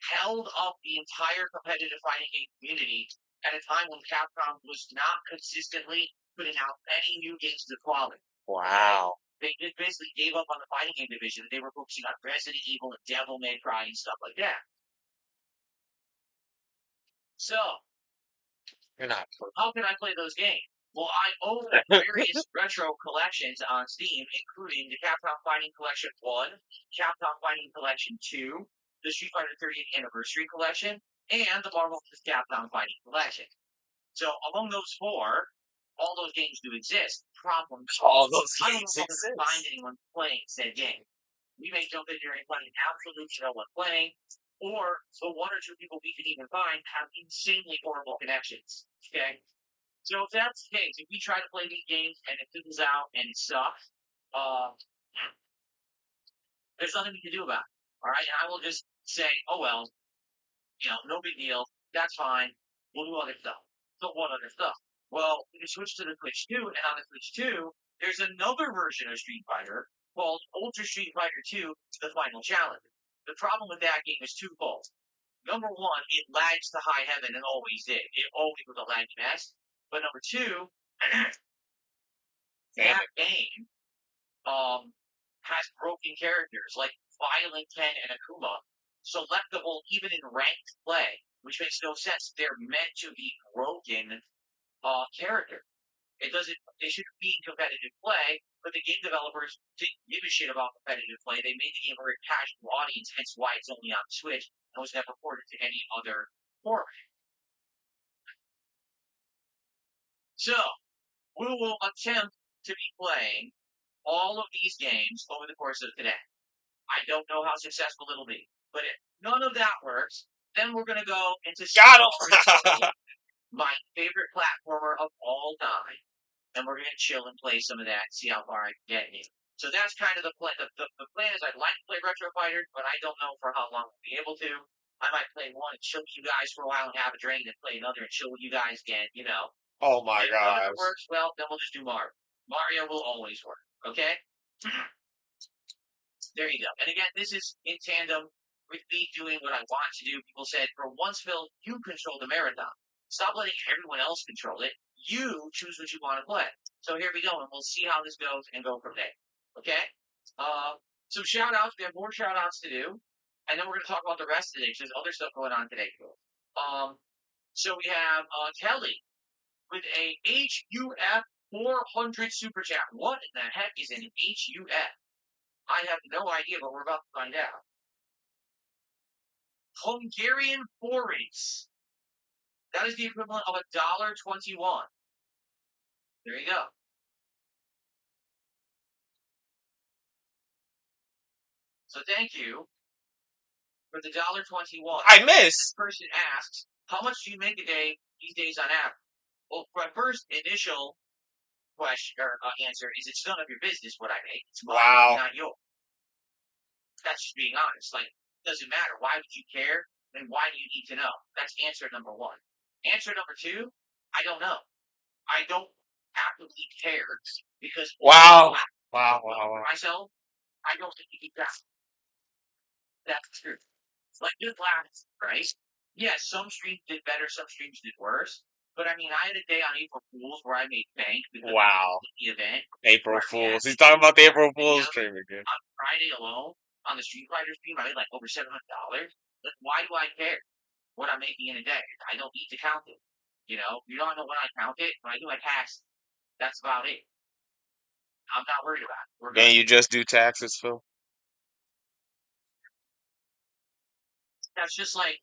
A: held up the entire competitive fighting game community at a time when Capcom was not consistently putting out any new games of quality.
C: Wow.
A: They just basically gave up on the fighting game division. They were focusing on Resident Evil and Devil May Cry and stuff like that. So,
C: You're not.
A: How can I play those games? Well, I own various retro collections on Steam, including the Capcom Fighting Collection 1, Capcom Fighting Collection 2, the Street Fighter 30th Anniversary Collection, and the Marvel vs. Capcom Fighting Collection. So, among those 4, all those games do exist. Problem
C: All those
A: I don't
C: games
A: know if I'm going to find
C: exist.
A: anyone playing said game. We may jump in here and find absolutely no one playing, or the 1 or 2 people we can even find have insanely horrible connections. Okay? So if that's the case, if we try to play these games and it fizzles out and it sucks, there's nothing we can do about it. All right? And I will just say, oh, well, you know, no big deal. That's fine. We'll do other stuff. So what other stuff? Well, we can switch to the Switch 2, and on the Switch 2, there's another version of Street Fighter called Ultra Street Fighter 2, The Final Challenge. The problem with that game is twofold. Number 1, it lags to high heaven and always did. It always was a laggy mess. But number 2, that game has broken characters like Violent Ken and Akuma, selectable even in ranked play, which makes no sense. They're meant to be broken characters. They shouldn't be in competitive play, but the game developers didn't give a shit about competitive play. They made the game for a casual audience, hence why it's only on Switch and was never ported to any other format. So, we will attempt to be playing all of these games over the course of today. I don't know how successful it'll be, but if none of that works, then we're going to go into my favorite platformer of all time, and we're going to chill and play some of that and see how far I can get in. So that's kind of the plan. The plan is I'd like to play Retro Fighters, but I don't know for how long we'll be able to. I might play one and chill with you guys for a while and have a drink, and play another and chill with you guys again.
C: Oh my
A: If none of it
C: gosh.
A: works, well, then we'll just do Mario. Mario will always work. Okay. There you go. And again, this is in tandem with me doing what I want to do. People said, for once, Phil, you control the marathon. Stop letting everyone else control it. You choose what you want to play. So here we go, and we'll see how this goes and go from there. Okay? So shout outs. We have more shout outs to do. And then we're going to talk about the rest of the day. There's other stuff going on today. So we have Kelly with a HUF 400 super chat. What in the heck is an HUF? I have no idea, but we're about to find out. Hungarian forints. That is the equivalent of $1.21. There you go. So thank you for the $1.21.
C: I
A: This
C: miss.
A: person asks, how much do you make a day these days on average? Well, my first initial question or answer is it's none of your business what I make. It's mine,
C: Wow.
A: not yours. That's just being honest. Like, it doesn't matter. Why would you care? And why do you need to know? That's answer number one. Answer number two, I don't know. I don't actively care because
C: Wow. Wow. Wow.
A: myself, I don't think you keep track. That's true. Like this last, right? Yes, some streams did better, some streams did worse. But I mean, I had a day on April Fools where I made bank because
C: Wow.
A: of the event.
C: April Fools. He's talking about the April Fools stream again.
A: On Friday alone, on the Street Fighter stream, I made like over $700. Like, why do I care what I'm making in a day? I don't need to count it. You don't know when I count it. When I do my tax, that's about it. I'm not worried about it. We're good.
C: Then you just do taxes, Phil.
A: That's just like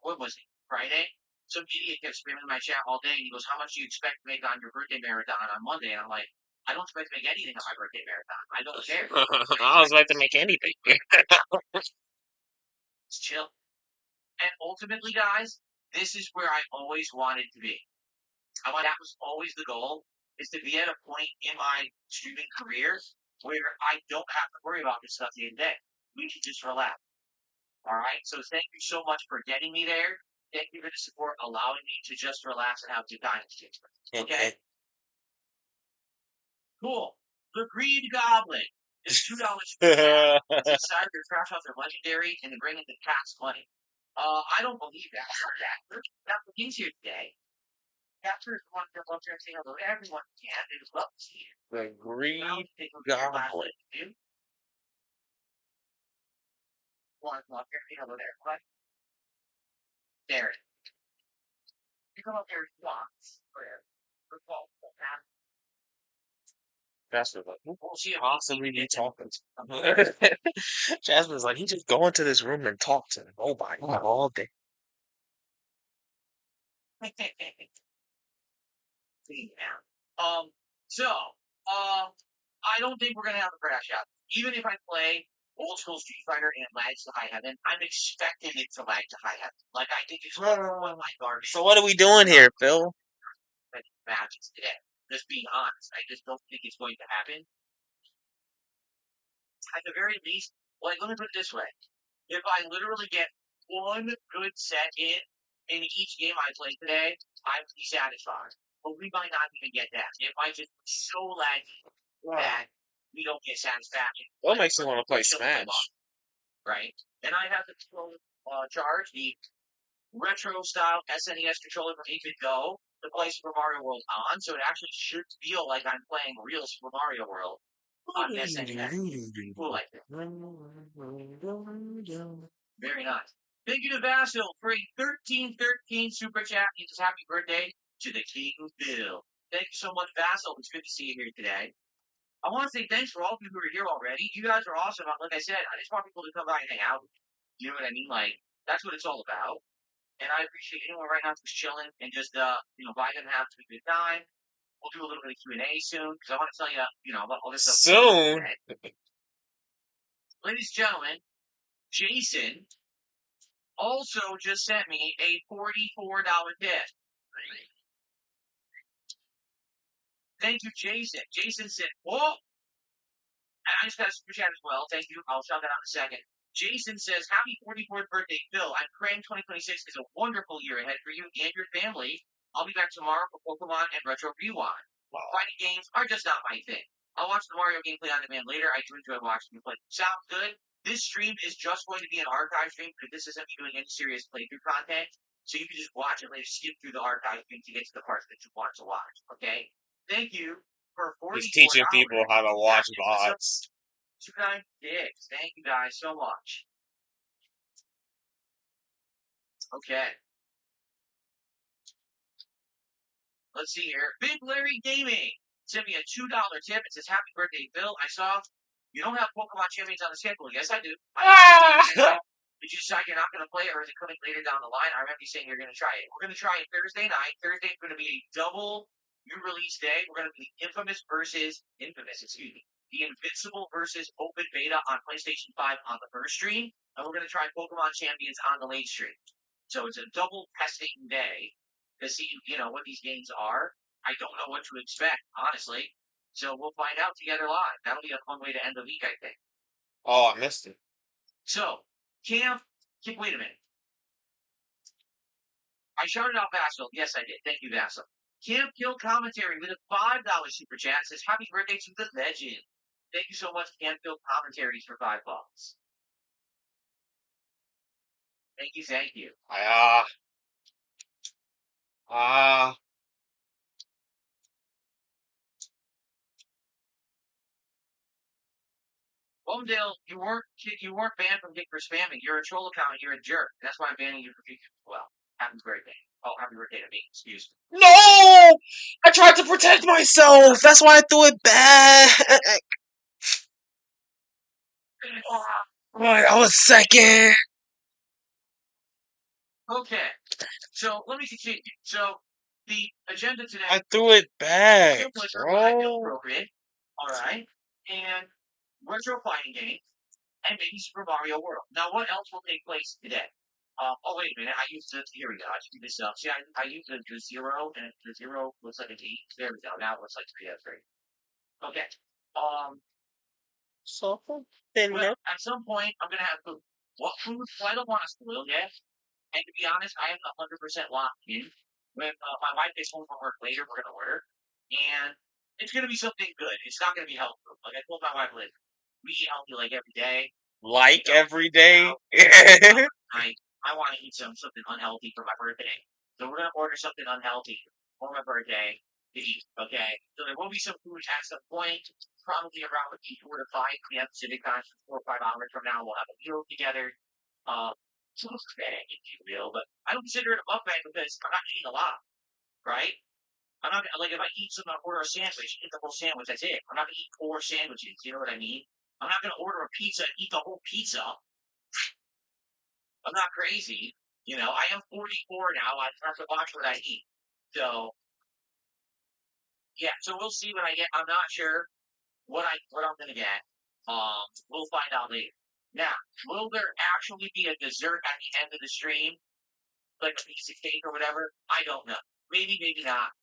A: what was it? Friday? Some idiot kept spamming my chat all day, and he goes, "How much do you expect to make on your birthday marathon on Monday?" And I'm like, "I don't expect to make anything on my birthday marathon. I don't care.
C: I was about to make anything.
A: It's chill." And ultimately, guys, this is where I always wanted to be. That was always the goal, is to be at a point in my streaming career where I don't have to worry about this stuff day to day. We can just relax. All right. So thank you so much for getting me there. Thank you for the support, allowing me to just relax and have a good time. Okay. Cool. The Green Goblin is $2. It's decided to trash out their legendary and to bring in the tax money. I don't believe that. That's what he's here today. Capture is one to up there and say hello to everyone. Yeah, they would love to see you.
C: The Green
A: Goblin.
C: Goblin.
A: Want to come up here and say hello to everyone? There. You come up here once. For
C: Jasper's like, who
A: we'll see if
C: possibly be talking to? Jasper's like, he just go into this room and talk to nobody all day.
A: I don't think we're gonna have a crash out. Even if I play old school Street Fighter and it lags to high heaven, I'm expecting it to lag to high heaven. Like I think it's one of my garbage.
C: So what are we doing here, Phil?
A: Matches today. Just being honest, I just don't think it's going to happen. At the very least, like let me put it this way: if I literally get one good set in each game I play today, I would be satisfied. But we might not even get that. It might just be so laggy that we don't get satisfaction.
C: What makes you want to play Smash?
A: Right? And I have the charge the retro style SNES controller from 8-Bit Go to play Super Mario World on, so it actually should feel like I'm playing real Super Mario World on SNES. Cool like that. Very nice. Thank you to Vasil for a 1313 super chat. He says happy birthday to the King Bill. Thank you so much, Vasil. It's good to see you here today. I want to say thanks for all of you who are here already. You guys are awesome. Like I said, I just want people to come by and hang out. You know what I mean? Like, that's what it's all about. And I appreciate anyone right now who's chilling and just, vibing and having a good time. We'll do a little bit of Q&A soon because I want to tell you, about all this stuff.
C: Soon.
A: Ladies and gentlemen, Jason also just sent me a $44 gift. Thank you, Jason. Jason said, whoa! And I just got a super chat as well. Thank you. I'll shout that out in a second. Jason says, "Happy 44th birthday, Phil. I'm praying 2026 is a wonderful year ahead for you and your family. I'll be back tomorrow for Pokemon and Retro Rewind. Fighting games are just not my thing. I'll watch the Mario gameplay on demand later. I do enjoy watching you play. Sounds good. This stream is just going to be an archive stream because this isn't me doing any serious playthrough content. So you can just watch it later, skip through the archive stream to get to the parts that you want to watch. Okay? Thank you for
C: He's
A: 44
C: teaching people how to watch
A: dollars.
C: VODs.
A: 296. Thank you guys so much. Okay. Let's see here. Big Larry Gaming sent me a $2 tip. It says, "Happy birthday, Phil. I saw you don't have Pokemon Champions on the schedule." Yes, I do. Did you decide you're not going to play it, or is it coming later down the line? I remember you saying you're going to try it. We're going to try it Thursday night. Thursday is going to be a double new release day. We're going to be Infamous, excuse me, the Invincible versus Open Beta on PlayStation 5 on the first stream, and we're going to try Pokemon Champions on the late stream. So it's a double testing day to see, what these games are. I don't know what to expect, honestly. So we'll find out together live. That'll be a fun way to end the week, I think.
C: Oh, I missed it.
A: So, wait a minute. I shouted out Vassal. Yes, I did. Thank you, Vassal. Camp Kill Commentary with a $5 super chat says, "Happy birthday to the legend." Thank you so much, Camp Kill Commentaries, for $5. Thank you, thank you. Bumdale, you weren't banned from Dick for spamming. You're a troll account and you're a jerk. That's why I'm banning you for future as well. Happy birthday. Oh, happy birthday to me. Excuse me.
C: No! I tried to protect myself. That's why I threw it back. I was second.
A: Okay. So let me continue. So the agenda today.
C: I threw it back,
A: Bro.
C: bro.
A: All right. And retro fighting game. And maybe Super Mario World. Now, what else will take place today? Oh, wait a minute. I used the, here we go. I screwed this up. See, I used the 0, and the 0 looks like an 8. There we go. Now it looks like 3 out of 3. Okay. Well, at some point, I'm going to have food. What food? Well, I don't want to spoil yet. And to be honest, I am 100% locked in. When my wife gets home from work later, we're going to order. And it's going to be something good. It's not going to be health food. Like I told my wife, like, we eat healthy like every day.
C: Like every day?
A: I want to eat something unhealthy for my birthday. So we're going to order something unhealthy for my birthday to eat, okay? So there will be some food at some point, probably around 4 to 5 p.m. Pacific time, 4 or 5 hours from now. We'll have a meal together. So it's mukbang, if you will, but I don't consider it a mukbang because I'm not eating a lot, right? I'm not like if I eat something, I order a sandwich, eat the whole sandwich. That's it. I'm not gonna eat 4 sandwiches. You know what I mean? I'm not gonna order a pizza and eat the whole pizza. I'm not crazy. I am 44 now. I have to watch what I eat. So yeah. So we'll see what I get. I'm not sure what I'm gonna get. We'll find out later. Now, will there actually be a dessert at the end of the stream, like a piece of cake or whatever? I don't know. Maybe, maybe not.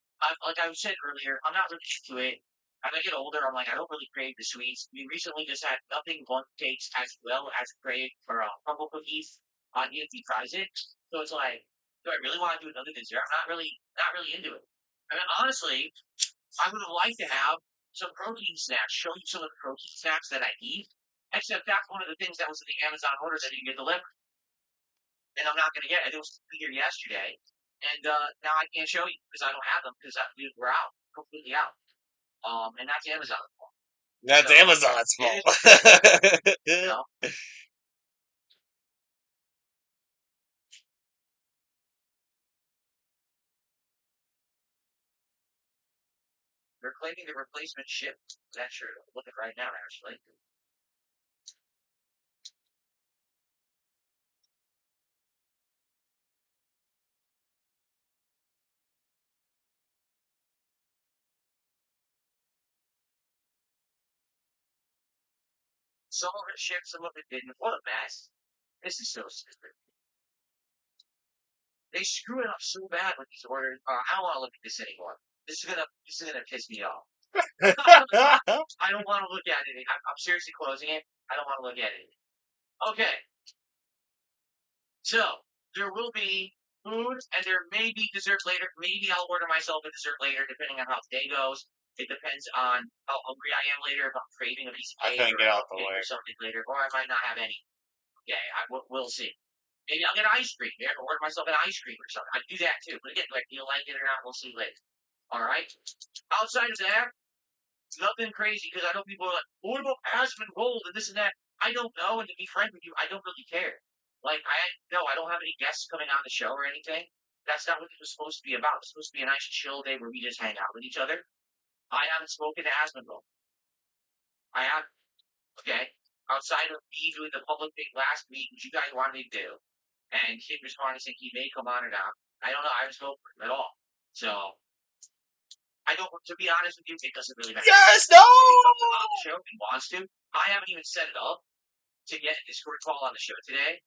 A: Like I said earlier, I'm not really into it. As I get older, I'm like, I don't really crave the sweets. We recently just had nothing but cakes as well as crave for crumble cookies on EFT fries it. So it's like, do I really want to do another dessert? I'm not really into it. I mean, honestly, I would have liked to have some protein snacks, show you some of the protein snacks that I eat. Except that's one of the things that was in the Amazon order that didn't get delivered. And I'm not going to get it. It was here yesterday. And now I can't show you because I don't have them because we're out, completely out. And that's Amazon's fault.
C: That's
A: So,
C: Amazon's fault.
A: They're claiming the replacement shipped. That's true. I'm looking right now, actually. Some of it shipped, some of it didn't. What a mess. This is so stupid. They screw it up so bad with these orders. I don't want to look at this anymore. This is gonna piss me off. I don't want to look at it. I'm seriously closing it. I don't want to look at it. Okay, so there will be food and there may be dessert later. Maybe I'll order myself a dessert later, depending on how today goes. It depends on how hungry I am later, if I'm craving a piece of
C: I
A: cake
C: couldn't
A: or
C: get
A: a
C: out the
A: cupcake
C: way.
A: or something later, or I might not have any. Okay, we'll see. Maybe I'll get ice cream. Maybe I'll order myself an ice cream or something. I do that too. But again, do I feel like it or not? We'll see later. All right. Outside of that, nothing crazy because I know people are like, what about Aspen Gold and this and that? I don't know, and to be frank with you, I don't really care. Like, I don't have any guests coming on the show or anything. That's not what it was supposed to be about. It's supposed to be a nice chill day where we just hang out with each other. I haven't spoken to Aspen Gold. I have, okay? Outside of me doing the public thing last week, which you guys wanted me to do, and Kid responded saying he may come on or not. I don't know. I haven't spoken for him at all. So I don't. To be honest with you, it doesn't really matter.
C: Yes, no.
A: If he comes on the show and wants to, I haven't even set it up to get a Discord call on the show today.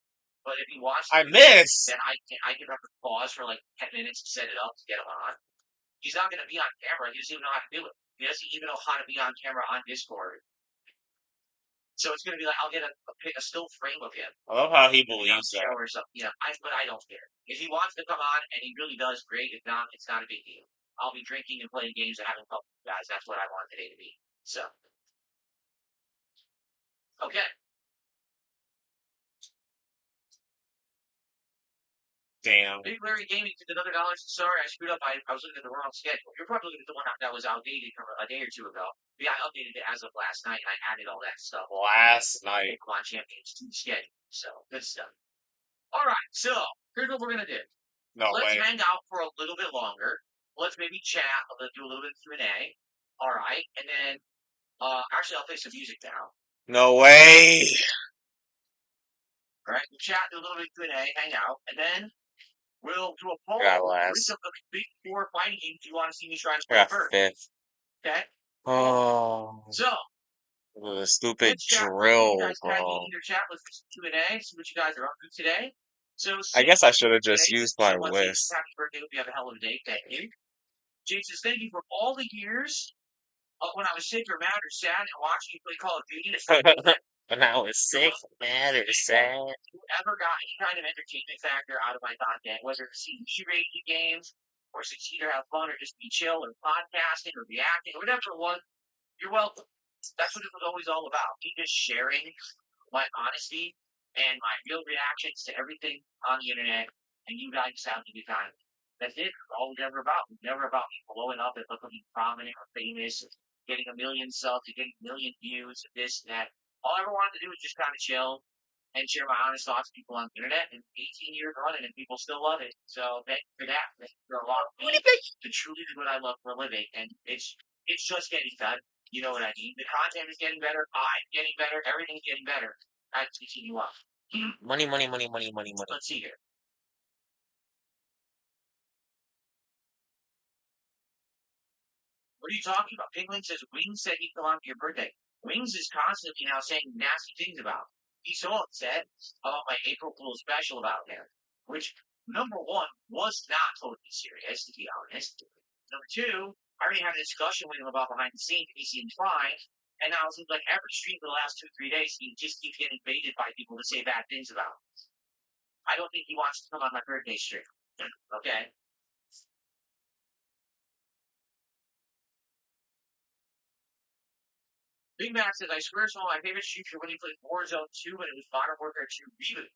A: But if he wants
C: I
A: to,
C: miss.
A: then I can have to pause for like 10 minutes to set it up to get him on. He's not going to be on camera. He doesn't even know how to do it. He doesn't even know how to be on camera on Discord. So it's going to be like I'll get a still frame of him
C: I love how he
A: to be on
C: believes
A: the
C: that.
A: show or something. But I don't care. If he wants to come on and he really does, great. If not, it's not a big deal. I'll be drinking and playing games and having fun with you guys. That's what I want today to be. So, okay.
C: Damn.
A: Big Larry Gaming took another dollar. Sorry, I screwed up. I was looking at the wrong schedule. You're probably looking at the one that was outdated from a day or two ago. But yeah, I updated it as of last night, and I added all that stuff.
C: Last night.
A: Pokemon Champions 2 schedule. So, good stuff. All right, so here's what we're going to do.
C: No
A: Let's
C: way.
A: hang out for a little bit longer. Let's maybe chat. Let's do a little bit of Q&A. All right, and then, actually, I'll play some music now.
C: No way.
A: All right, we'll chat, do a little bit of Q&A, hang out, and then we'll do a poll.
C: Got
A: Which
C: last.
A: of the big four fighting games do you want to see me try to play
C: Got
A: first?
C: fifth.
A: Okay.
C: Oh.
A: So
C: The stupid
A: let's chat.
C: drill,
A: You guys tag me
C: bro.
A: in your chat. Let's do some Q&A. See what you guys are up to today. So
C: I guess I should have just
A: Jay
C: used
A: says,
C: my
A: so
C: list.
A: happy birthday. Hope you have a hell of a day. Thank you. Jay says, thank you for all the years of when I was sick or mad or sad and watching you play Call of Duty.
C: When I was sick, mad, or sad.
A: Whoever got any kind of entertainment factor out of my content, whether it's see me rating games or succeed or have fun or just be chill or podcasting or reacting or whatever it was, you're welcome. That's what it was always all about. Me just sharing my honesty and my real reactions to everything on the internet, and you guys have a good time. That's it. That's all it's ever about. It's never about me blowing up and becoming prominent or famous, getting a million subs, or getting a million views, this, and that. All I ever wanted to do was just kind of chill and share my honest thoughts with people on the internet. And 18 years running, and people still love it. So thank you for that. Thank you for allowing me to truly do what I love for a living. And it's just getting better. You know what I mean? The content is getting better. I'm getting better. Everything's getting better. I have to continue on.
C: Money, money, money, money, money, money.
A: Let's see here. What are you talking about? Pingling says Wings said he'd come on for your birthday. Wings is constantly now saying nasty things about me. He so upset about my April Fool's special about him, which number one was not totally serious, to be honest. Number two, I already had a discussion with him about behind the scenes, and he seemed fine. And now it seems like every stream for the last 2-3 days, he just keeps getting baited by people to say bad things about him. I don't think he wants to come on my birthday stream. Okay? Big Mac says, I swear some of my favorite shooter when he played Warzone 2 when it was Modern Warfare 2 Reboot.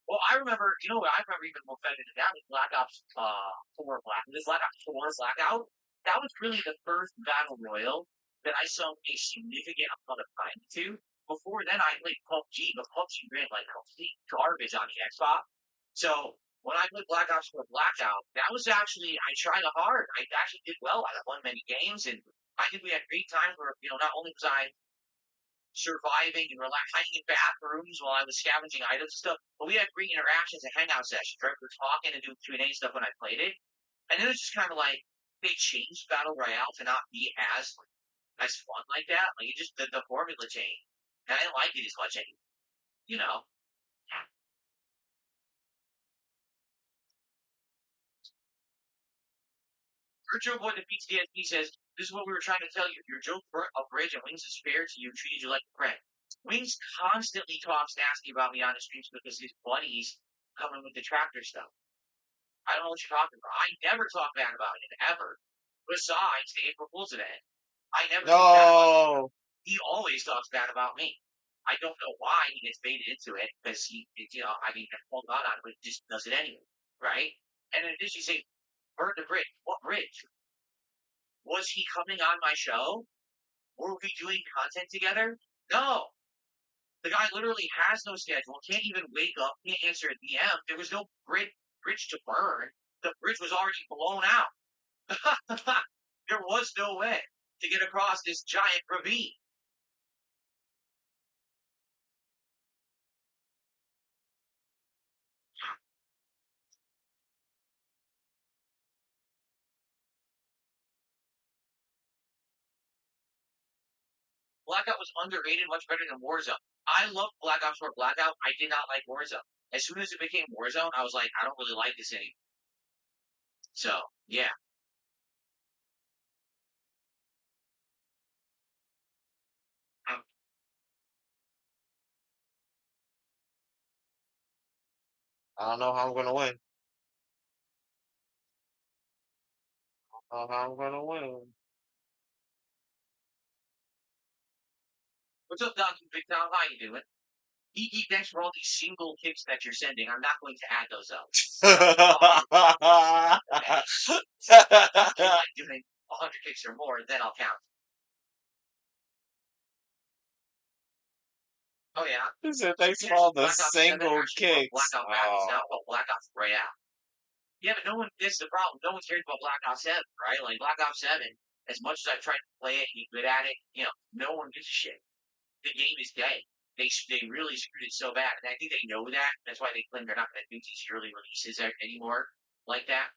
A: Well, I remember, I remember even more better than that was Black Ops 4 this Black Ops 4 Blackout. That was really the first Battle Royale that I sunk a significant amount of time to. Before then, I played PUBG, but PUBG ran like complete garbage on the Xbox. So when I played Black Ops 4 Blackout, that was actually, I tried hard. I actually did well. I won many games, and I think we had great times where, not only was I surviving and hiding in bathrooms while I was scavenging items and stuff, but we had great interactions and hangout sessions, right? We were talking and doing Q&A stuff when I played it. And it was just kind of like, they changed Battle Royale to not be as fun like that. Like, it just, the formula changed. And I didn't like it as much anymore, you know? Virtual Boy defeats DSP says, this is what we were trying to tell you. Your joke of Bridge and Wings is fair to you, treated you like a friend. Wings constantly talks nasty about me on the streams because his buddies coming with the tractor stuff. I don't know what you're talking about. I never talk bad about him, ever. Besides the April Fool's event. I never talk bad about him.
C: No.
A: He always talks bad about me. I don't know why he gets baited into it because I mean, I hold on, but he just does it anyway, right? And in addition, you say, burn the bridge. What bridge? Was he coming on my show? Were we doing content together? No. The guy literally has no schedule, can't even wake up, can't answer a DM. There was no bridge to burn. The bridge was already blown out. There was no way to get across this giant ravine. Blackout was underrated, much better than Warzone. I loved Black Ops 4 Blackout. I did not like Warzone. As soon as it became Warzone, I was like, I don't really like this anymore. So, yeah.
C: I don't know how I'm gonna win. I don't know how I'm gonna win.
A: What's up, Donkey Big Tom? How you doing? Thanks for all these single kicks that you're sending. I'm not going to add those up. If you're like doing 100 kicks or more, then I'll count. Oh, yeah.
C: He said, thanks for all the
A: Black Ops 7
C: single
A: actually Black
C: kicks.
A: Ops Battles now, but Black Ops Royale. Yeah, but no one, this is the problem. No one cares about Black Ops 7, right? Like, Black Ops 7, as much as I've tried to play it and be good at it, no one gives a shit. The game is dead. They really screwed it so bad, and I think they know that. That's why they claim they're not going to do these yearly releases anymore like that.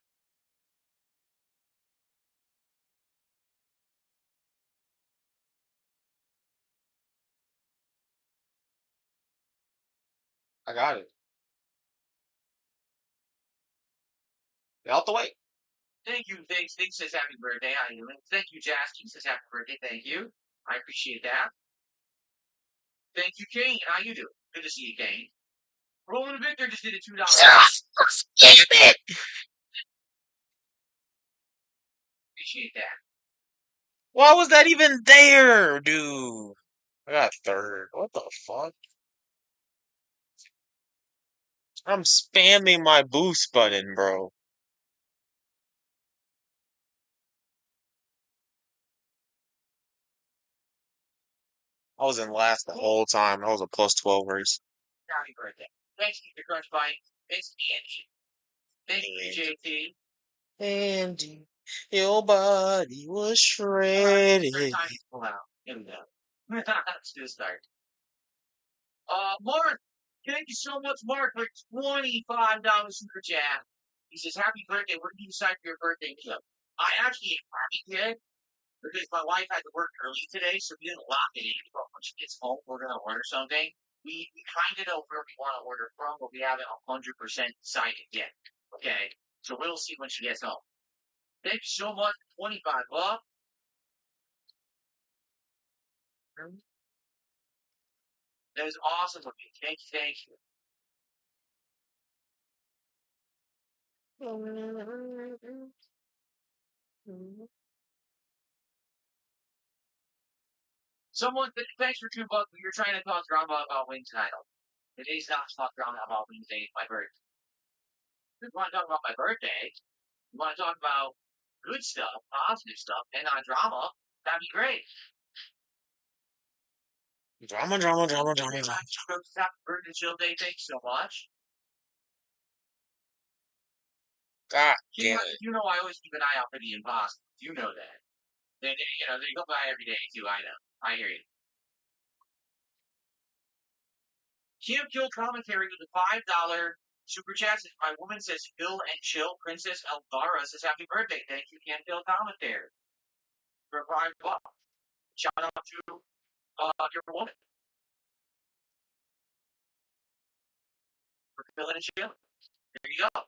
C: I got it. Get out the way.
A: Thank you, Thanks says happy birthday. How you doing? Thank you, Jasky says happy birthday. Thank you. I appreciate that. Thank you, Kane. How you doing? Good to see you, Kane. Roland Victor just did a $2.
C: Damn it!
A: Appreciate that.
C: Why was that even there, dude? I got third. What the fuck? I'm spamming my boost button, bro. I was in last the whole time. I was a plus 12 race.
A: Happy birthday. Thanks, Mr. Crunch Bite. Thanks, Andy. Thank you, JT.
C: Andy, your body was
A: Alright,
C: shredded.
A: start time to pull out. Here we go. Let's do a start. Mark, thank you so much, Mark, for $25 super chat. He says, happy birthday. What did you decide for your birthday meal? I actually ate Barbie kid because my wife had to work early today, so we didn't lock it in. But when she gets home, we're going to order something. We kind of know where we want to order from, but we haven't 100% decided yet. Okay? So we'll see when she gets home. Thank you so much. 25 bucks. That is awesome of you. Thank you. Thank you. Someone, thanks for $2, but you're trying to cause drama about Wings title. Today's not talk drama about Wings Day, my birthday. If you want to talk about my birthday, you want to talk about good stuff, positive stuff, and not drama, that'd be great.
C: Drama, drama, drama, drama, drama.
A: Happy birthday, Chill Day. Thanks so much.
C: God damn it.
A: You know I always keep an eye out for the imposters. You know that. They go by every day, too. I know. I hear you. Kim Kill commentary with a $5 super chat. My woman says Phil and Chill. Princess Elvara says happy birthday. Thank you, Kim Kill commentary. For $5. Shout out to your woman. For Phil and Chill. There you go.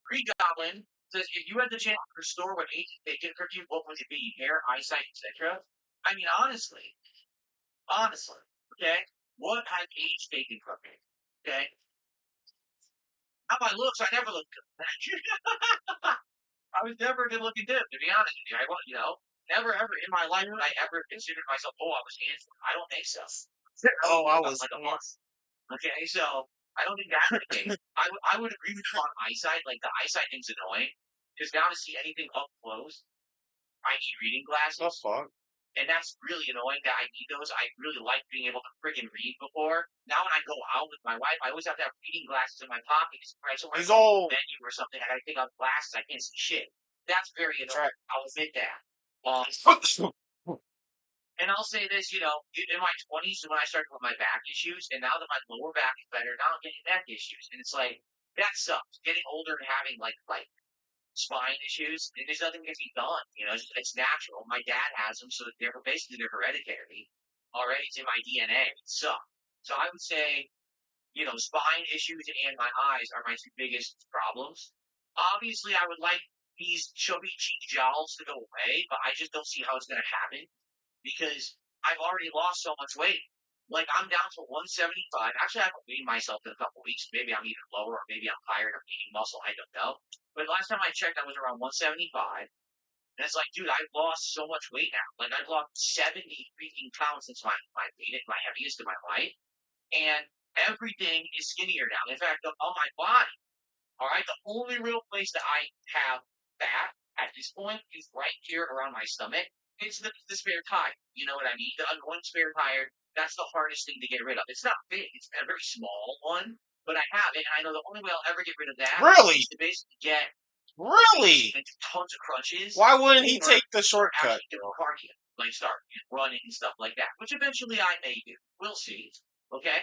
A: Green Goblin says, if you had the chance to restore what age taken from you, what would it be? Hair, eyesight, etc. I mean, honestly, okay, what had age taken from me? Okay, how my looks, I never looked good. I was never a good looking dude, to be honest with you. I was, never ever in my life would I ever considered myself, oh, I was handsome. I don't think so.
C: Oh, I
A: I'm
C: was.
A: like a bus. Okay, so I don't think that's the case. I would agree with you on eyesight. Like the eyesight thing's annoying because now to see anything up close, I need reading
C: The
A: glasses,
C: fuck?
A: and that's really annoying that I need those. I really like being able to friggin' read before. Now when I go out with my wife, I always have to have reading glasses in my pocket. Right, so when I
C: He's
A: go to
C: old.
A: a venue or something, I gotta take out glasses. I can't see shit. That's very
C: That's
A: annoying.
C: right.
A: I'll admit that. And I'll say this, in my 20s when I started with my back issues, and now that my lower back is better, now I'm getting neck issues, and it's like that sucks. Getting older and having like spine issues, and there's nothing that can be done. It's natural. My dad has them, so they're hereditary. Already, it's in my DNA. It sucks. So I would say, spine issues and my eyes are my two biggest problems. Obviously, I would like these chubby cheek jowls to go away, but I just don't see how it's going to happen because I've already lost so much weight. Like I'm down to 175. Actually, I haven't weighed myself in a couple weeks. Maybe I'm even lower, or maybe I'm higher and I'm gaining muscle. I don't know. But last time I checked, I was around 175. And it's like, dude, I've lost so much weight now. Like I've lost 70 freaking pounds since my weight, my heaviest in my life. And everything is skinnier now. In fact, on my body, all right, the only real place that I have fat at this point is right here around my stomach. It's the spare tire. You know what I mean? The ungoing spare tire. That's the hardest thing to get rid of. It's not big. It's a very small one, but I have it, and I know the only way I'll ever get rid of that
C: Really?
A: is to basically get
C: Really?
A: tons of crunches.
C: Why wouldn't he
A: or
C: take the shortcut?
A: actually do cardio, like start running and stuff like that, which eventually I may do. We'll see. Okay,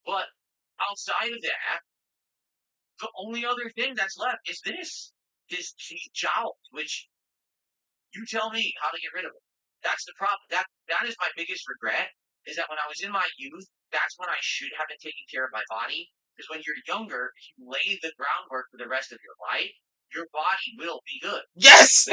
A: but outside of that, the only other thing that's left is these jowls, which you tell me how to get rid of it. That's the problem. That is my biggest regret. Is that when I was in my youth, that's when I should have been taking care of my body. Because when you're younger, if you lay the groundwork for the rest of your life, your body will be good.
C: Yes.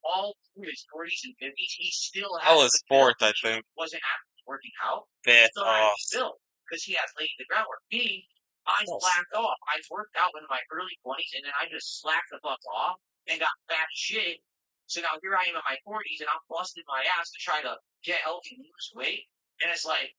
A: All through his 40s and 50s, he still
C: I
A: had
C: was
A: the build.
C: fourth, I think.
A: Wasn't actually working out.
C: Fifth.
A: Still had the build because he had laid the groundwork. Me, I slacked off. I worked out in my early 20s, and then I just slacked the fuck off and got fat as shit. So now here I am in my 40s, and I'm busting my ass to try to get healthy and lose weight. And it's like,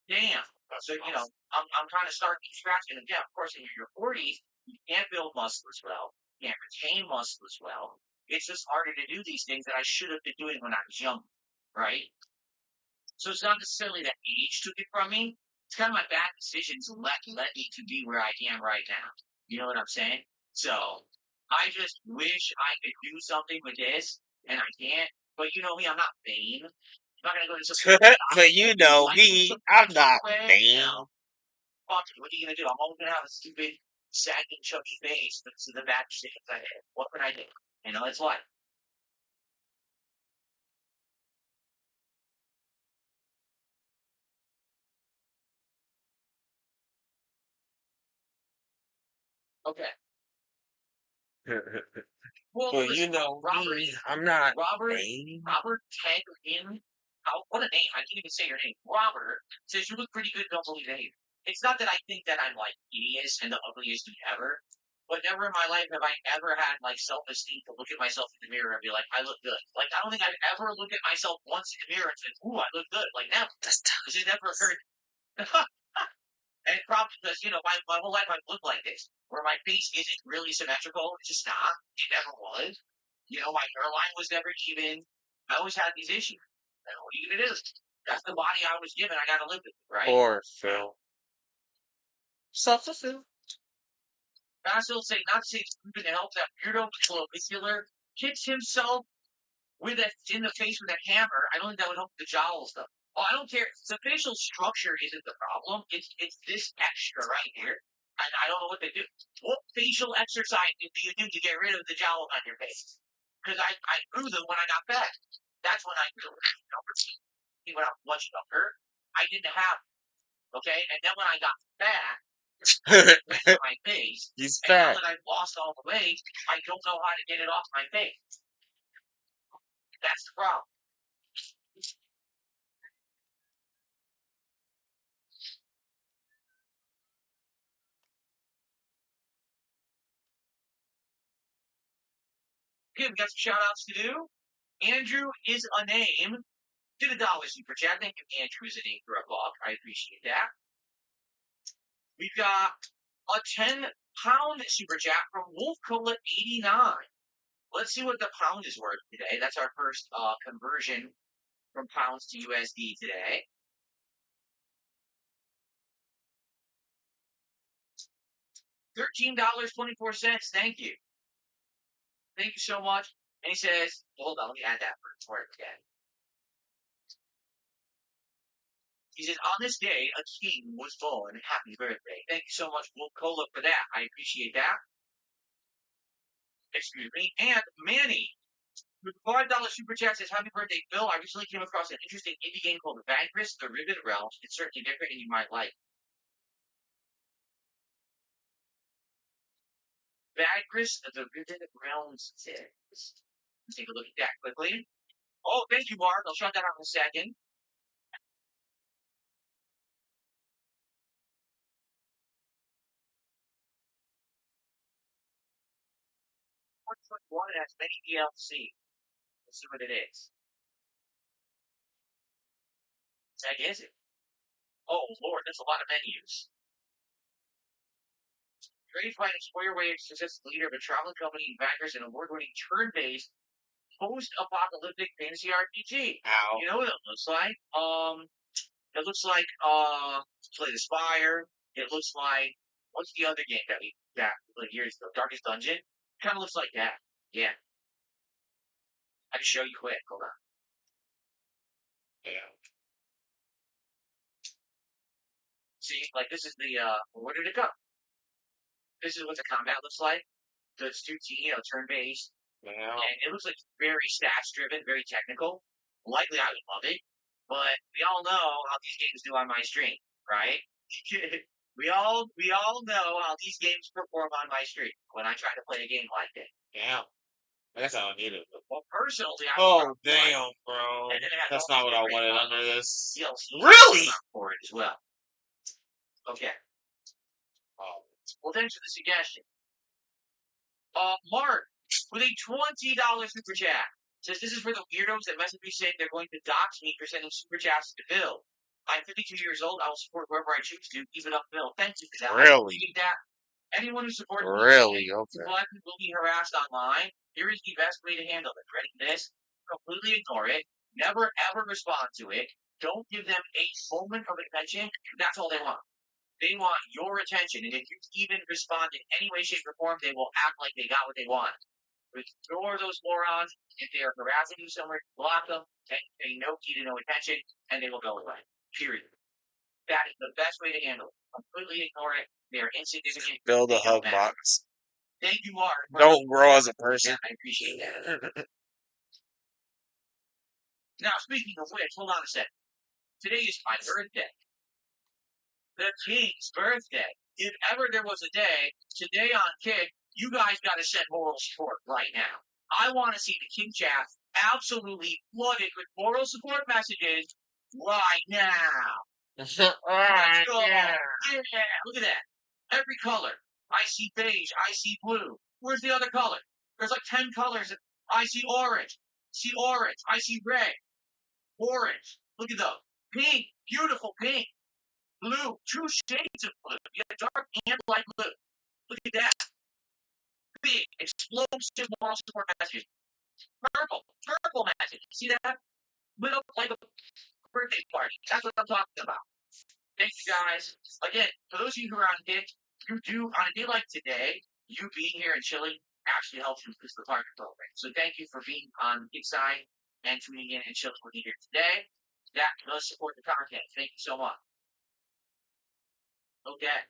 A: damn. So, I'm trying to start from scratch. And again, of course, in your 40s, you can't build muscle as well. You can't retain muscle as well. It's just harder to do these things that I should have been doing when I was young, right? So it's not necessarily that age took it from me. It's kind of my bad decisions led me to be where I am right now. You know what I'm saying? So I just wish I could do something with this, and I can't. But you know me, I'm not vain. I'm not gonna go to some.
C: But you know me, I'm not vain.
A: Fuck it, what are you gonna do? I'm always gonna have a stupid, sagging, chubby face because of the bad decisions I did. What can I do? It's life. Okay. Well,
C: But you
A: listen,
C: know
A: Robert,
C: me, I'm not
A: Robert,
C: vain.
A: Robert Tag in. What a name! I can't even say your name. Robert says you look pretty good. Don't believe it. It's not that I think that I'm like hideous and the ugliest dude ever, but never in my life have I ever had like self-esteem to look at myself in the mirror and be like, I look good. Like I don't think I've ever looked at myself once in the mirror and said, "Ooh, I look good." Like never. Because it never occurred. And it's probably because, my whole life I've looked like this, where my face isn't really symmetrical. It's just not. It never was. My hairline was never even. I always had these issues. What are you going to do? That's the body I was given. I got to live with it, right?
C: Poor Phil. Self-fulfilled.
A: And I still say, not to say it's proven to help that weirdo clavicular hits himself in the face with a hammer. I don't think that would help the jowls, though. Oh, I don't care. The facial structure isn't the problem. It's this extra right here. And I don't know what they do. What facial exercise do you do to get rid of the jowls on your face? Because I grew them when I got fat. That's when I grew them. When I was much younger, I didn't have them. Okay? And then when I got fat, on my face.
C: He's
A: And now
C: fat.
A: that I've lost all the weight, I don't know how to get it off my face. That's the problem. Okay, we got some shout outs to do. Andrew is a name. Did $1 super chat. Thank you, Andrew is a name for a buck. I appreciate that. We've got a 10-pound super chat from Wolf Cola 89. Let's see what the pound is worth today. That's our first conversion from pounds to USD today. $13.24. Thank you. Thank you so much. And he says, hold on, let me add that for it again. He says, on this day, a king was born. Happy birthday. Thank you so much, Wolf Cola, for that. I appreciate that. Excuse me. And Manny, with $5 super chat, says, happy birthday, Bill. I recently came across an interesting indie game called Vanquish, The Riven Realms. It's certainly different and you might like. Vanquish, The Riven Realms says. Let's take a look at that quickly. Oh, thank you, Mark. I'll shut that out in a second. One has many DLC. Let's see what it is. What the heck is it? Oh, Lord, that's a lot of menus. Created by an Squarewave successful leader of a traveling company and backers an award-winning turn-based post-apocalyptic fantasy RPG.
C: Ow.
A: You know what it looks like? It looks like Slay the Spire. It looks like what's the other game that we got like years ago? Darkest Dungeon. Kind of looks like that. Yeah. I can show you quick. Hold on. Yeah. See, like this is the where did it go? This is what the combat looks like. So it's 2T, turn-based.
C: Yeah.
A: And it looks like very stats driven, very technical. Likely I would love it, but we all know how these games do on my stream, right? we all know how these games perform on my stream when I try to play a game like it.
C: Yeah. I guess I don't need it.
A: Well, personally, I
C: Oh damn, bro!
A: and then it has
C: That's
A: all
C: not what
A: the
C: I
A: great,
C: wanted under this.
A: DLC
C: Really?
A: for it as well. Okay.
C: Oh.
A: Well, thanks for the suggestion. Mark, with a $20 super chat, says this is for the weirdos that message me saying they're going to dox me for sending super chats to Bill. I'm 52 years old. I will support whoever I choose to. Keep it up, Bill. Thank you for that.
C: Really?
A: That. Anyone who supports
C: Really?
A: me
C: Okay.
A: will be harassed online. Here is the best way to handle it. Ready for this? Completely ignore it. Never ever respond to it. Don't give them a moment of attention. That's all they want. They want your attention, and if you even respond in any way, shape, or form, they will act like they got what they want. Ignore those morons. If they are harassing you somewhere, block them, and pay no key to no attention, and they will go away. Period. That is the best way to handle it. Completely ignore it. They are insignificant.
C: Build a
A: They don't
C: hug
A: matter.
C: box.
A: Thank you, Mark.
C: Don't grow as a person.
A: Yeah, I appreciate that. Now, speaking of which, hold on a second. Today is my birthday. The King's birthday. If ever there was a day, today on Kick, you guys got to send moral support right now. I want to see the King chat absolutely flooded with moral support messages right now. Let's go. Yeah, look at that. Every color. I see beige. I see blue. Where's the other color? There's like 10 colors. I see orange. See orange. I see red. Orange. Look at those. Pink. Beautiful pink. Blue. 2 shades of blue. You have dark and light blue. Look at that. Big, explosive moral support message. Purple. Purple message. See that? Lit up like a birthday party. That's what I'm talking about. Thank you guys. Again, for those of you who are on Kick, you do, on a day like today, you being here and chilling actually helps you boost the partner program. So thank you for being on the Kick side and tuning in and chilling with me here today. That does support the content. Thank you so much. Okay.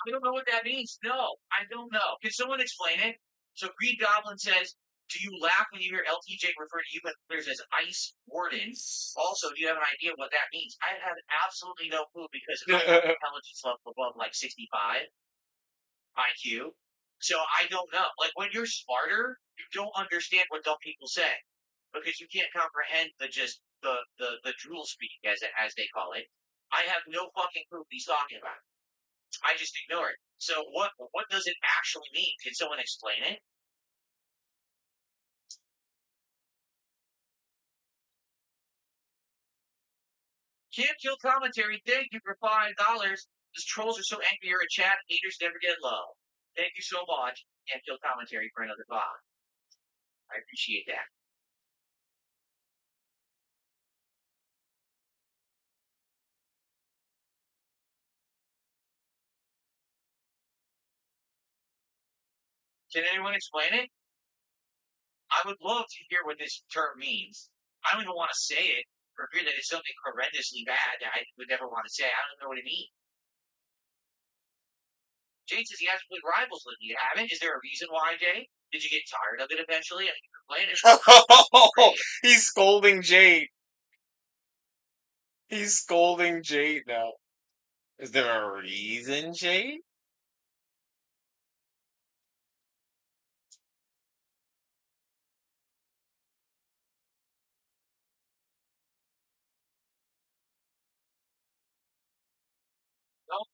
A: I don't know what that means. No, I don't know. Can someone explain it? So Green Goblin says, Do you laugh when you hear LTJ refer to human players as Ice Warden? Also, do you have an idea what that means? I have absolutely no clue because I have an intelligence level above like 65 IQ. So I don't know. Like when you're smarter, you don't understand what dumb people say because you can't comprehend the drool speak as they call it. I have no fucking clue what he's talking about. I just ignore it. So what does it actually mean? Can someone explain it? Can't kill commentary. Thank you for $5. These trolls are so angry you're a chat. Haters never get low. Thank you so much. Can't kill commentary for another $5. I appreciate that. Can anyone explain it? I would love to hear what this term means. I don't even want to say it for fear that it's something horrendously bad that I would never want to say. I don't know what it means. Jade says he hasn't played Rivals lately. You haven't? Is there a reason why, Jade? Did you get tired of it eventually? I mean, you've been playing it.
C: He's scolding Jade. He's scolding Jade now. Is there a reason, Jade?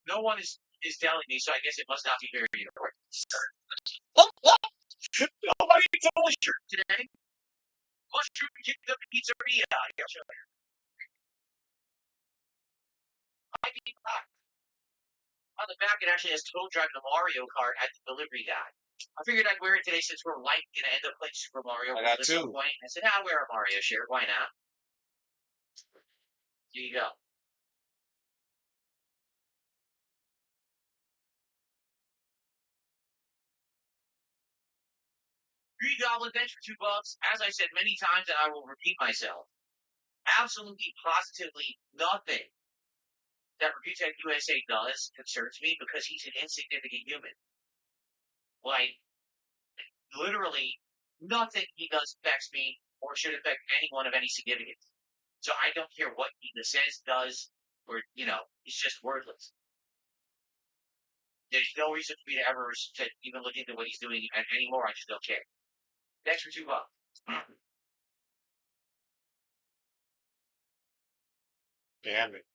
A: No one is telling me, so I guess it must not be very important. Nobody told me today. Mushroom Kingdom Pizzeria. I mean, on the back, it actually has Toad driving a Mario Kart at the delivery guy. I figured I'd wear it today since we're going to end up playing Super Mario
C: I
A: World
C: got
A: at some
C: two.
A: point. I said, I'll wear a Mario shirt. Why not? Here you go. Green Goblin bench for $2. As I said many times, and I will repeat myself, absolutely, positively nothing that Review Tech USA does concerns me because he's an insignificant human. Like, literally, nothing he does affects me or should affect anyone of any significance. So I don't care what he says, does, or, he's just wordless. There's no reason for me to ever to even look into what he's doing anymore. I just don't care. Thanks for $2.
C: Damn it.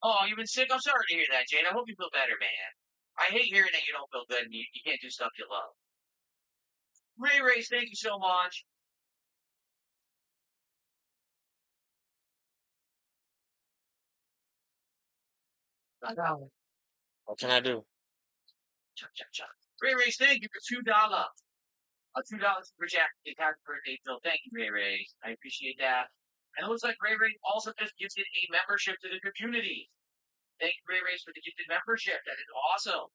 A: Oh, you've been sick? I'm sorry to hear that, Jane. I hope you feel better, man. I hate hearing that you don't feel good and you can't do stuff you love. Ray Race, thank you so much.
C: What can I do?
A: Ray Race, thank you for $2. A $2 super chat. Happy birthday, Phil. Thank you, Ray Race. I appreciate that. And it looks like Ray Race also just gifted a membership to the community. Thank you, Ray Race, for the gifted membership. That is awesome.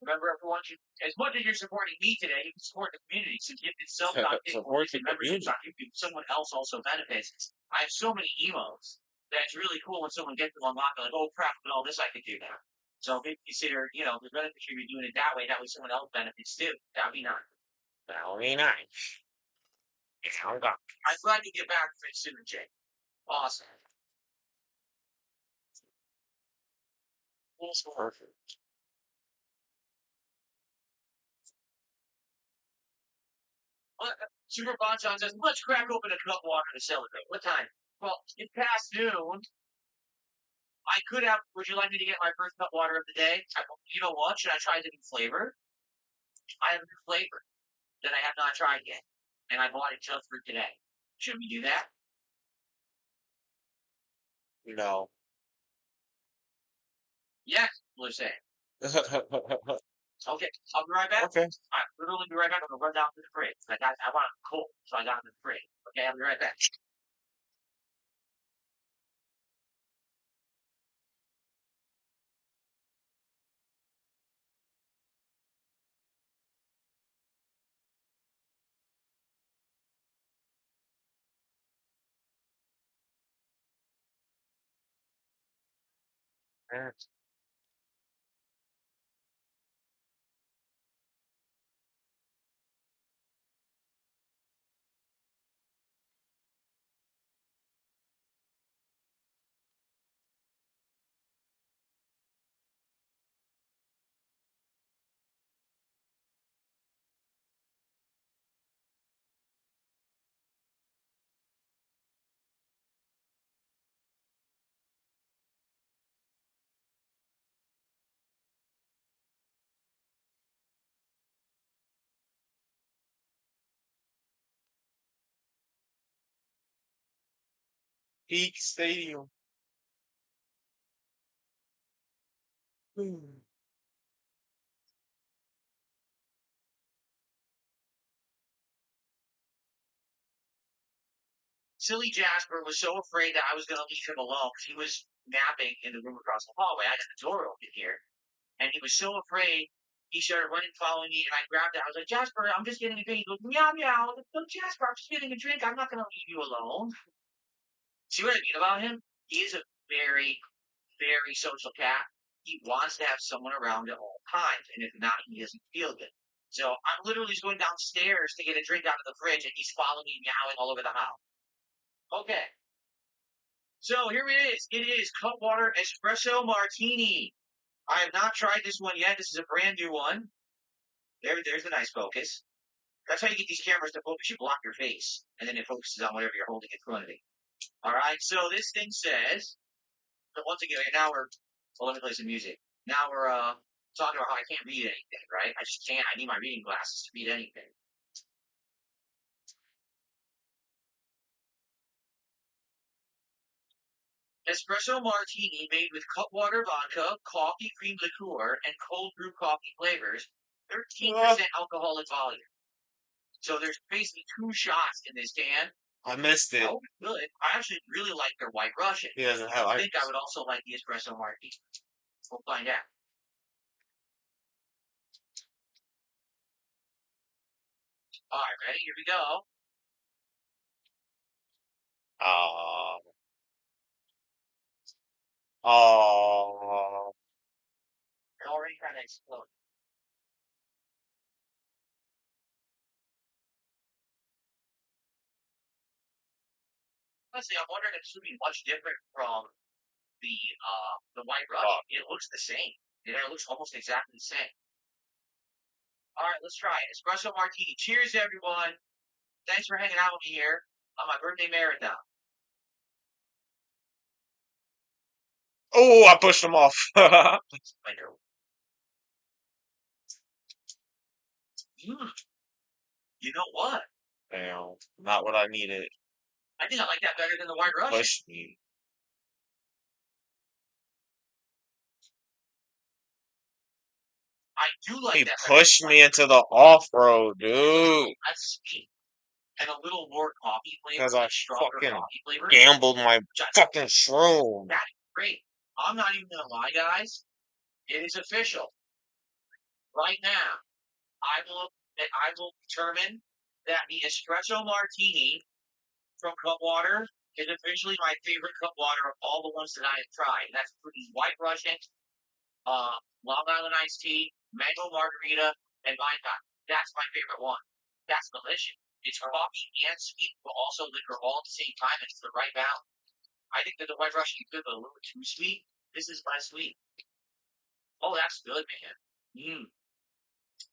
A: Remember, everyone, as much as you're supporting me today, you can support the community. So gifted
C: Support the
A: memberships
C: community.
A: on YouTube, someone else also benefits. I have so many emotes that it's really cool when someone gets them unlocked. Like, oh crap, look at all this I can do now. So maybe consider, if the beneficiary you're doing it that way someone else benefits too. That'd be nice.
C: That would be nice. It's hung up.
A: I'm glad you get back pretty soon, Jay. Awesome.
C: That's perfect.
A: Super Bonchon says, let's crack open a cup of water to celebrate. What time? Well, it's past noon. I could have. Would you like me to get my first cup of water of the day? You know what? Should I try the new flavor? I have a new flavor that I have not tried yet, and I bought it just for today. Should we do that?
C: No.
A: Yes, we'll say. Okay, I'll be right back.
C: Okay.
A: I'll literally be right back. I'm gonna run down to the fridge. I want it cold, so I got it in the fridge. Okay, I'll be right back.
C: Peak Stadium.
A: Silly Jasper was so afraid that I was going to leave him alone because he was napping in the room across the hallway. I had the door open here, and he was so afraid. He started running, following me, and I grabbed it. I was like, Jasper, I'm just getting a drink. He goes, meow, meow. I was like, no, Jasper, I'm just getting a drink. I'm not going to leave you alone. See what I mean about him? He is a very, very social cat. He wants to have someone around at all times, and if not, he doesn't feel good. So I'm literally just going downstairs to get a drink out of the fridge, and he's following me, meowing all over the house. Okay. So here it is. It is Cutwater Espresso Martini. I have not tried this one yet. This is a brand new one. There's a nice focus. That's how you get these cameras to focus. You block your face, and then it focuses on whatever you're holding in front of it. All right. So this thing says. So once again, now we're. Well, let me play some music. Now we're talking about how I can't read anything. Right? I just can't. I need my reading glasses to read anything. Espresso martini made with Cutwater vodka, coffee cream liqueur, and cold brew coffee flavors. 13% alcoholic volume. So there's basically 2 shots in this can.
C: I missed it.
A: Oh, good. I actually really like their White Russian.
C: He doesn't have.
A: I think I would also like the espresso martini. We'll find out. All right, ready? Here we go.
C: Oh. Oh.
A: It already kind of exploded. Honestly, I'm wondering if this would be much different from the White Russian. It looks the same. It looks almost exactly the same. All right, let's try it. Espresso martini. Cheers, everyone. Thanks for hanging out with me here on my birthday marathon.
C: Oh, I pushed him off.
A: I know. You know what?
C: Damn, not what I needed.
A: I think I like that better than the White Russian.
C: Push me.
A: I do like
C: He
A: that better.
C: pushed me into the off-road, dude.
A: That's sweet. And a little more coffee flavor,
C: Because I
A: like stronger
C: fucking
A: coffee flavor.
C: gambled my fucking shroom.
A: That's great. I'm not even gonna lie, guys. It is official. Right now, I will determine that the espresso martini from Cutwater is officially my favorite Cutwater of all the ones that I have tried. That's including White Russian, Long Island iced tea, mango margarita, and vine cotton. That's my favorite one. That's delicious. It's coffee and sweet, but also liquor all at the same time. It's the right balance. I think that the White Russian is good, but a little too sweet. This is less sweet. Oh, that's good, man.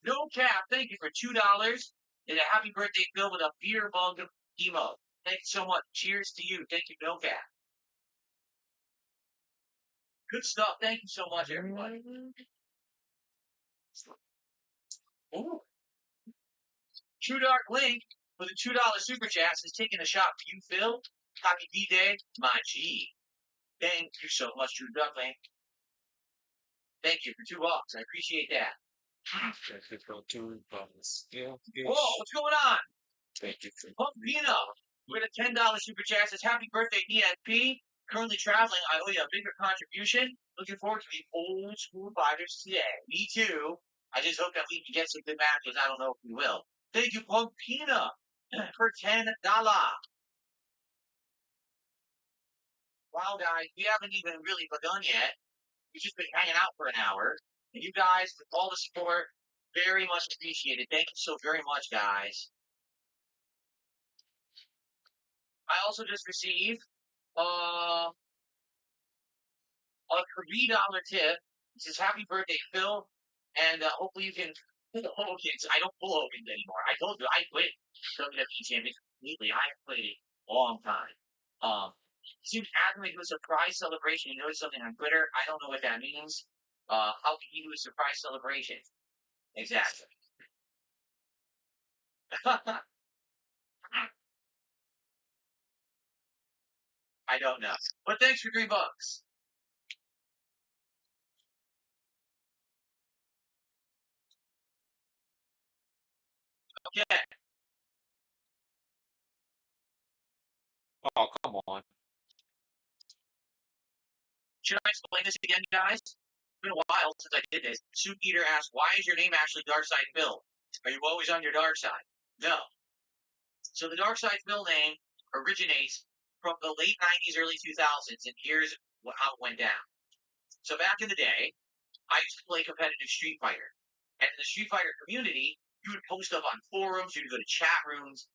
A: No cap. Thank you for $2 and a happy birthday bill with a beer mug emo. Thank you so much. Cheers to you. Thank you, No Cap. Good stuff. Thank you so much, everybody. Ooh. True Dark Link with a $2 super chat is taking a shot for you, Phil. Happy B-Day, my G. Thank you so much, True Dark Link. Thank you for $2. I appreciate that. Whoa, what's going on?
C: Thank you for
A: Pumpino with a $10 super chat says, happy birthday, DSP. Currently traveling, I owe you a bigger contribution. Looking forward to the old school fighters today. Me too. I just hope that we can get some good matches. I don't know if we will. Thank you, Pumpina, for $10. Wow, guys, we haven't even really begun yet. we've just been hanging out for an hour. And you guys, with all the support, very much appreciated. Thank you so very much, guys. I also just received uh, a $3 tip. It says, "Happy birthday, Phil." And hopefully you can pull Hogans. I don't pull Hogans anymore. I told you, I quit WWE Champion completely. I have played it a long time. Seems ask me to do a surprise celebration. You notice something on Twitter? I don't know what that means. How can you do a surprise celebration? Exactly. I don't know. But thanks for $3. Okay.
C: Oh, come on.
A: Should I explain this again, guys? It's been a while since I did this. Soup Eater asked, "Why is your name actually Darkside Phil? Are you always on your dark side?" No. So the Darkside Phil name originates from the late 90s, early 2000s, and here's how it went down. So back in the day, I used to play competitive Street Fighter. And in the Street Fighter community, you would post up on forums, you'd go to chat rooms,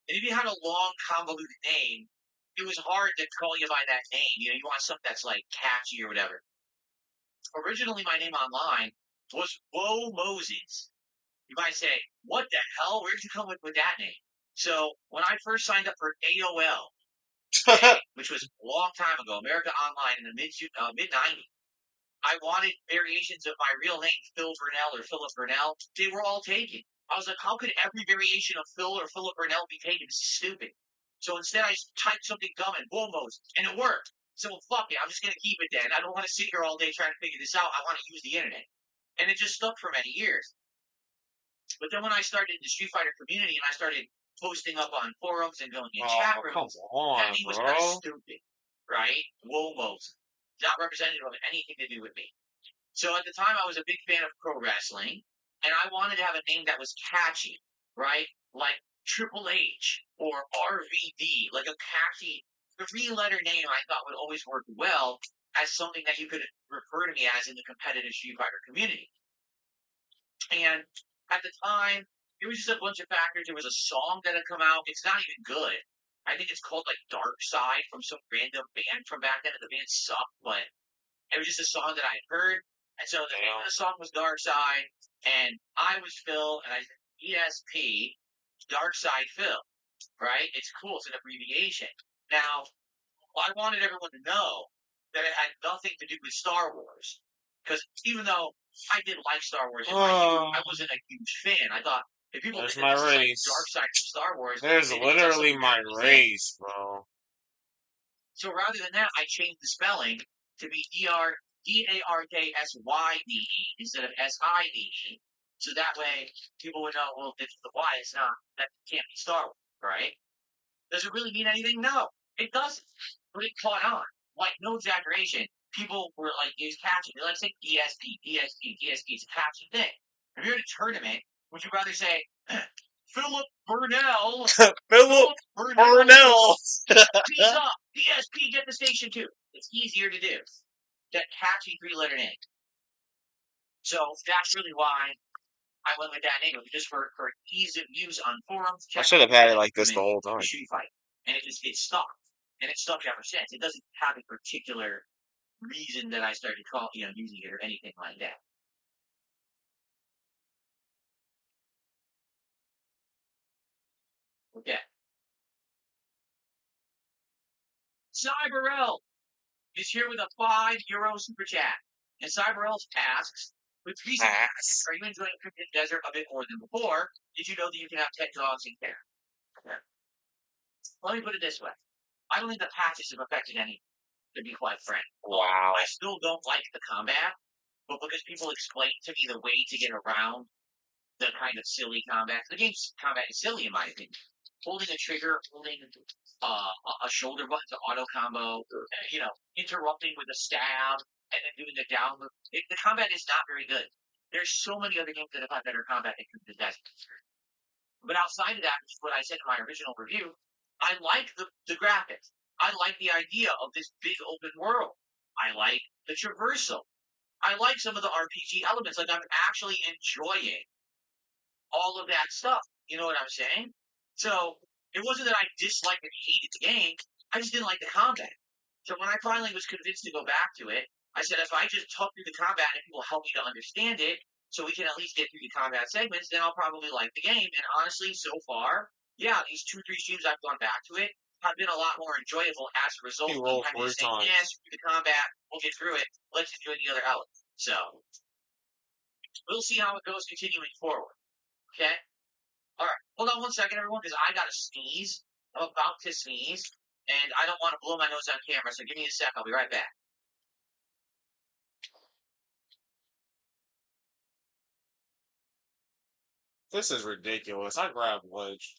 A: and if you had a long, convoluted name, it was hard to call you by that name. You know, you want something that's like catchy or whatever. Originally, my name online was Woe Moses. You might say, "What the hell? Where'd you come up with that name?" So when I first signed up for AOL, which was a long time ago, America Online in the mid '90s, I wanted variations of my real name, Phil Burnell or Philip Burnell. They were all taken. I was like, how could every variation of Phil or Philip Burnell be taken? It's stupid. So instead, I just typed something dumb in Bomos, and it worked. So fuck it, I'm just gonna keep it then. I don't want to sit here all day trying to figure this out. I want to use the internet, and it just stuck for many years. But then when I started in the Street Fighter community and I started posting up on forums and going in chat
C: Oh, come
A: rooms, that
C: on,
A: name was kind of
C: bro.
A: stupid, right? Womos, not representative of anything to do with me. So at the time, I was a big fan of pro wrestling, and I wanted to have a name that was catchy, right? Like Triple H or RVD, like a catchy three-letter name I thought would always work well as something that you could refer to me as in the competitive Street Fighter community. And at the time, it was just a bunch of factors. There was a song that had come out. It's not even good. I think it's called like Dark Side from some random band from back then, and the band sucked, but it was just a song that I had heard. And so the name of the song was Dark Side, and I was Phil, and I said ESP, Dark Side Phil, right? It's cool. It's an abbreviation. Now, I wanted everyone to know that it had nothing to do with Star Wars. Because even though I did like Star Wars in my youth, I wasn't a huge fan. I thought if people
C: There's
A: think that
C: my
A: this is like Dark
C: race.
A: Side of Star Wars,
C: There's
A: they didn't know
C: literally
A: something
C: my
A: very big.
C: race, bro.
A: So rather than that, I changed the spelling to be DARKSYDE instead of SIDE. So that way people would know, well, it's the Y, it's not, that can't be Star Wars, right? Does it really mean anything? No, it doesn't. But it caught on. Like, no exaggeration. People were like, it's catchy. They're like, say ESP, ESP, ESP. It's a catchy thing. If you're at a tournament, would you rather say, Philip Burnell?
C: Philip Burnell.
A: Peace up. ESP, get the station too. It's easier to do. That catchy three-letter name. So that's really why I went with that name. It was just for ease of use on forums.
C: I should have had it like this the
A: Tournament,
C: whole time.
A: Street Fight. And it stuck. And it stuck ever since. It doesn't have a particular reason that I started using it or anything like that. Okay. Cyberel is here with a €5 super chat. And Cyberel asks, with recent
C: Ass.
A: are you enjoying Cryptid Desert a bit more than before? Did you know that you can have pet dogs in care? Okay. Let me put it this way. I don't think the patches have affected anything, to be quite frank.
C: Wow.
A: I still don't like the combat, but because people explain to me the way to get around the kind of silly combat, the game's combat is silly in my opinion. Holding a trigger, holding a shoulder button to auto combo, interrupting with a stab, and then doing the down move. The combat is not very good. There's so many other games that have had better combat than Cryptid Desert. But outside of that, which is what I said in my original review, I like the graphics. I like the idea of this big open world. I like the traversal. I like some of the RPG elements. Like I'm actually enjoying all of that stuff. You know what I'm saying? So it wasn't that I disliked and hated the game. I just didn't like the combat. So when I finally was convinced to go back to it, I said if I just talk through the combat and people help me to understand it, so we can at least get through the combat segments, then I'll probably like the game. And honestly, so far, yeah, these 2, 3 streams I've gone back to it have been a lot more enjoyable as a result
C: He
A: of me
C: rolled
A: kind of
C: four
A: just saying,
C: times.
A: yes, through the combat, we'll get through it. Let's enjoy the other element. So we'll see how it goes continuing forward. Okay? All right. Hold on one second, everyone, because I got to sneeze. I'm about to sneeze, and I don't want to blow my nose on camera, so give me a sec. I'll be right back.
C: This is ridiculous. I grabbed lunch.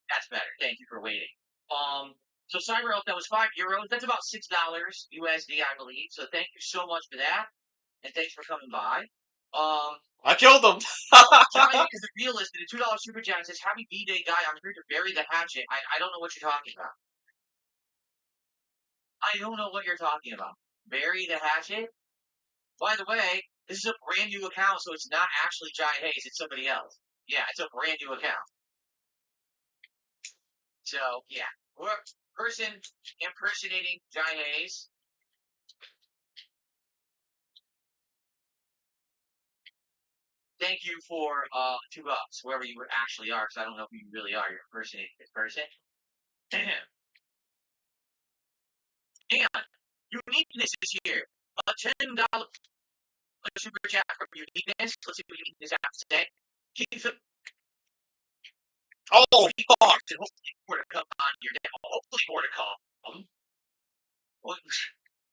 A: That's better. Thank you for waiting. So Cyber Elf, that was €5. That's about $6 USD, I believe. So thank you so much for that, and thanks for coming by.
C: I killed him.
A: Johnny is the realist in a $2 super chat and says, "Happy B-Day, guy. I'm here to bury the hatchet." I don't know what you're talking about. I don't know what you're talking about. Bury the hatchet? By the way, this is a brand new account, so it's not actually Jai Hayes. It's somebody else. Yeah, it's a brand new account. So yeah, we're person impersonating Jai Hayes. Thank you for $2, whoever you actually are, because I don't know who you really are. You're impersonating this person. And uniqueness is here. A $10 super chat from uniqueness. Let's see what uniqueness has to say. Keep it.
C: Oh, fuck.
A: Hopefully more to come on your day. Hopefully more to come. Well,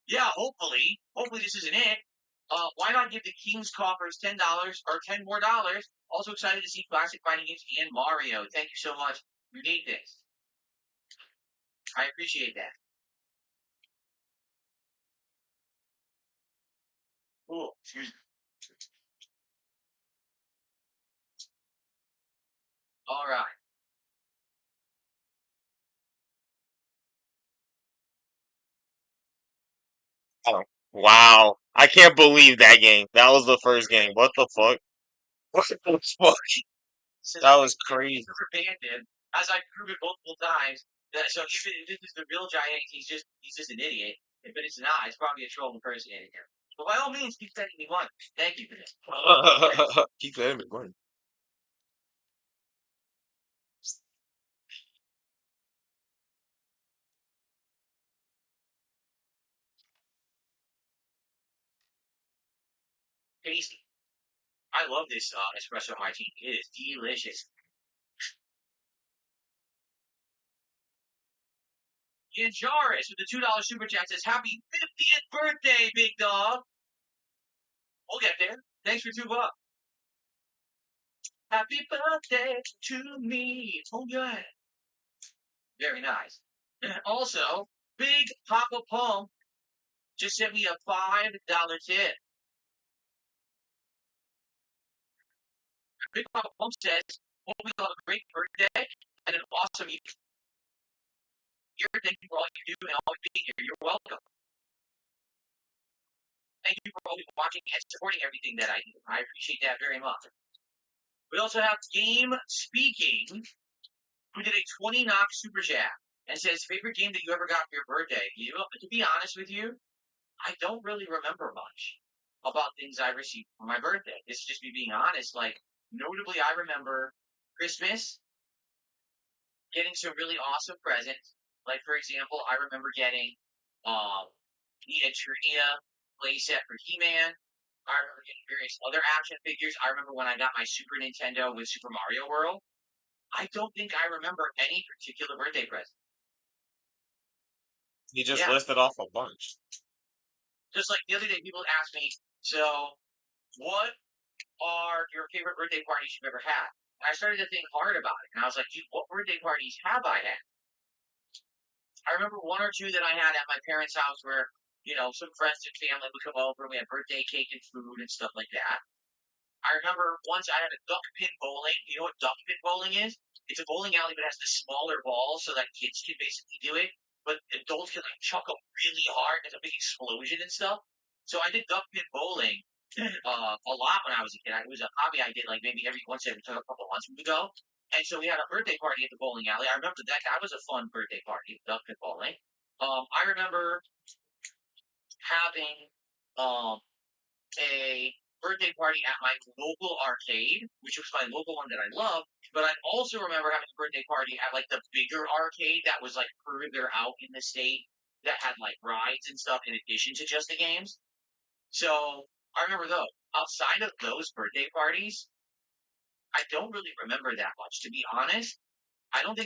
A: yeah, hopefully. Hopefully this isn't it. Why not give the King's Coffers $10 or $10 more dollars? Also excited to see classic fighting games and Mario. Thank you so much. You need this. I appreciate that. Cool. Excuse me. All right.
C: Oh, wow. I can't believe that game. That was the first game. What the fuck? What the fuck? That was crazy.
A: Abandoned, as I've proven multiple times. That, so if this is the real giant, he's just an idiot. But it's not. It's probably a troll impersonating him. But by all means, keep sending me one. Thank you for this.
C: Keep that in mind.
A: Tasty. I love this espresso martini. It is delicious. Yanjaris with the $2 super chat says, "Happy 50th birthday, big dog." We'll get there. Thanks for $2. Happy birthday to me. Oh yeah. Very nice. Also, Big Papa Pump just sent me a $5 tip. Big Papa Pump says, "Hope we have a great birthday and an awesome year. Thank you for all you do and always being here. You're welcome. Thank you for always watching and supporting everything that I do. I appreciate that very much." We also have Game Speaking, who did a 20 knock super chat and says, "Favorite game that you ever got for your birthday?" To be honest with you, I don't really remember much about things I received for my birthday. This is just me being honest. Like, notably, I remember Christmas, getting some really awesome presents. Like, for example, I remember getting the Eternia playset for He-Man. I remember getting various other action figures. I remember when I got my Super Nintendo with Super Mario World. I don't think I remember any particular birthday present.
C: He just
A: Yeah.
C: listed off a bunch.
A: Just like the other day, people asked me, "So, what are your favorite birthday parties you've ever had? And I started to think hard about it, and I was like, dude, what birthday parties have I had? I remember one or two that I had at my parents' house where, some friends and family would come over and we had birthday cake and food and stuff like that. I remember once I had a duck pin bowling. You know what duck pin bowling is? It's a bowling alley, but it has the smaller balls so that kids can basically do it. But adults can like chuck them really hard. There's a big explosion and stuff. So I did duck pin bowling a lot when I was a kid. It was a hobby I did like maybe every once every a couple months we would go. And so we had a birthday party at the bowling alley. I remember that was a fun birthday party, duck pin bowling. I remember having um a birthday party at my local arcade, which was my local one that I love. But I also remember having a birthday party at like the bigger arcade that was like further out in the state that had like rides and stuff in addition to just the games. So I remember those. Outside of those birthday parties, I don't really remember that much. To be honest, I don't think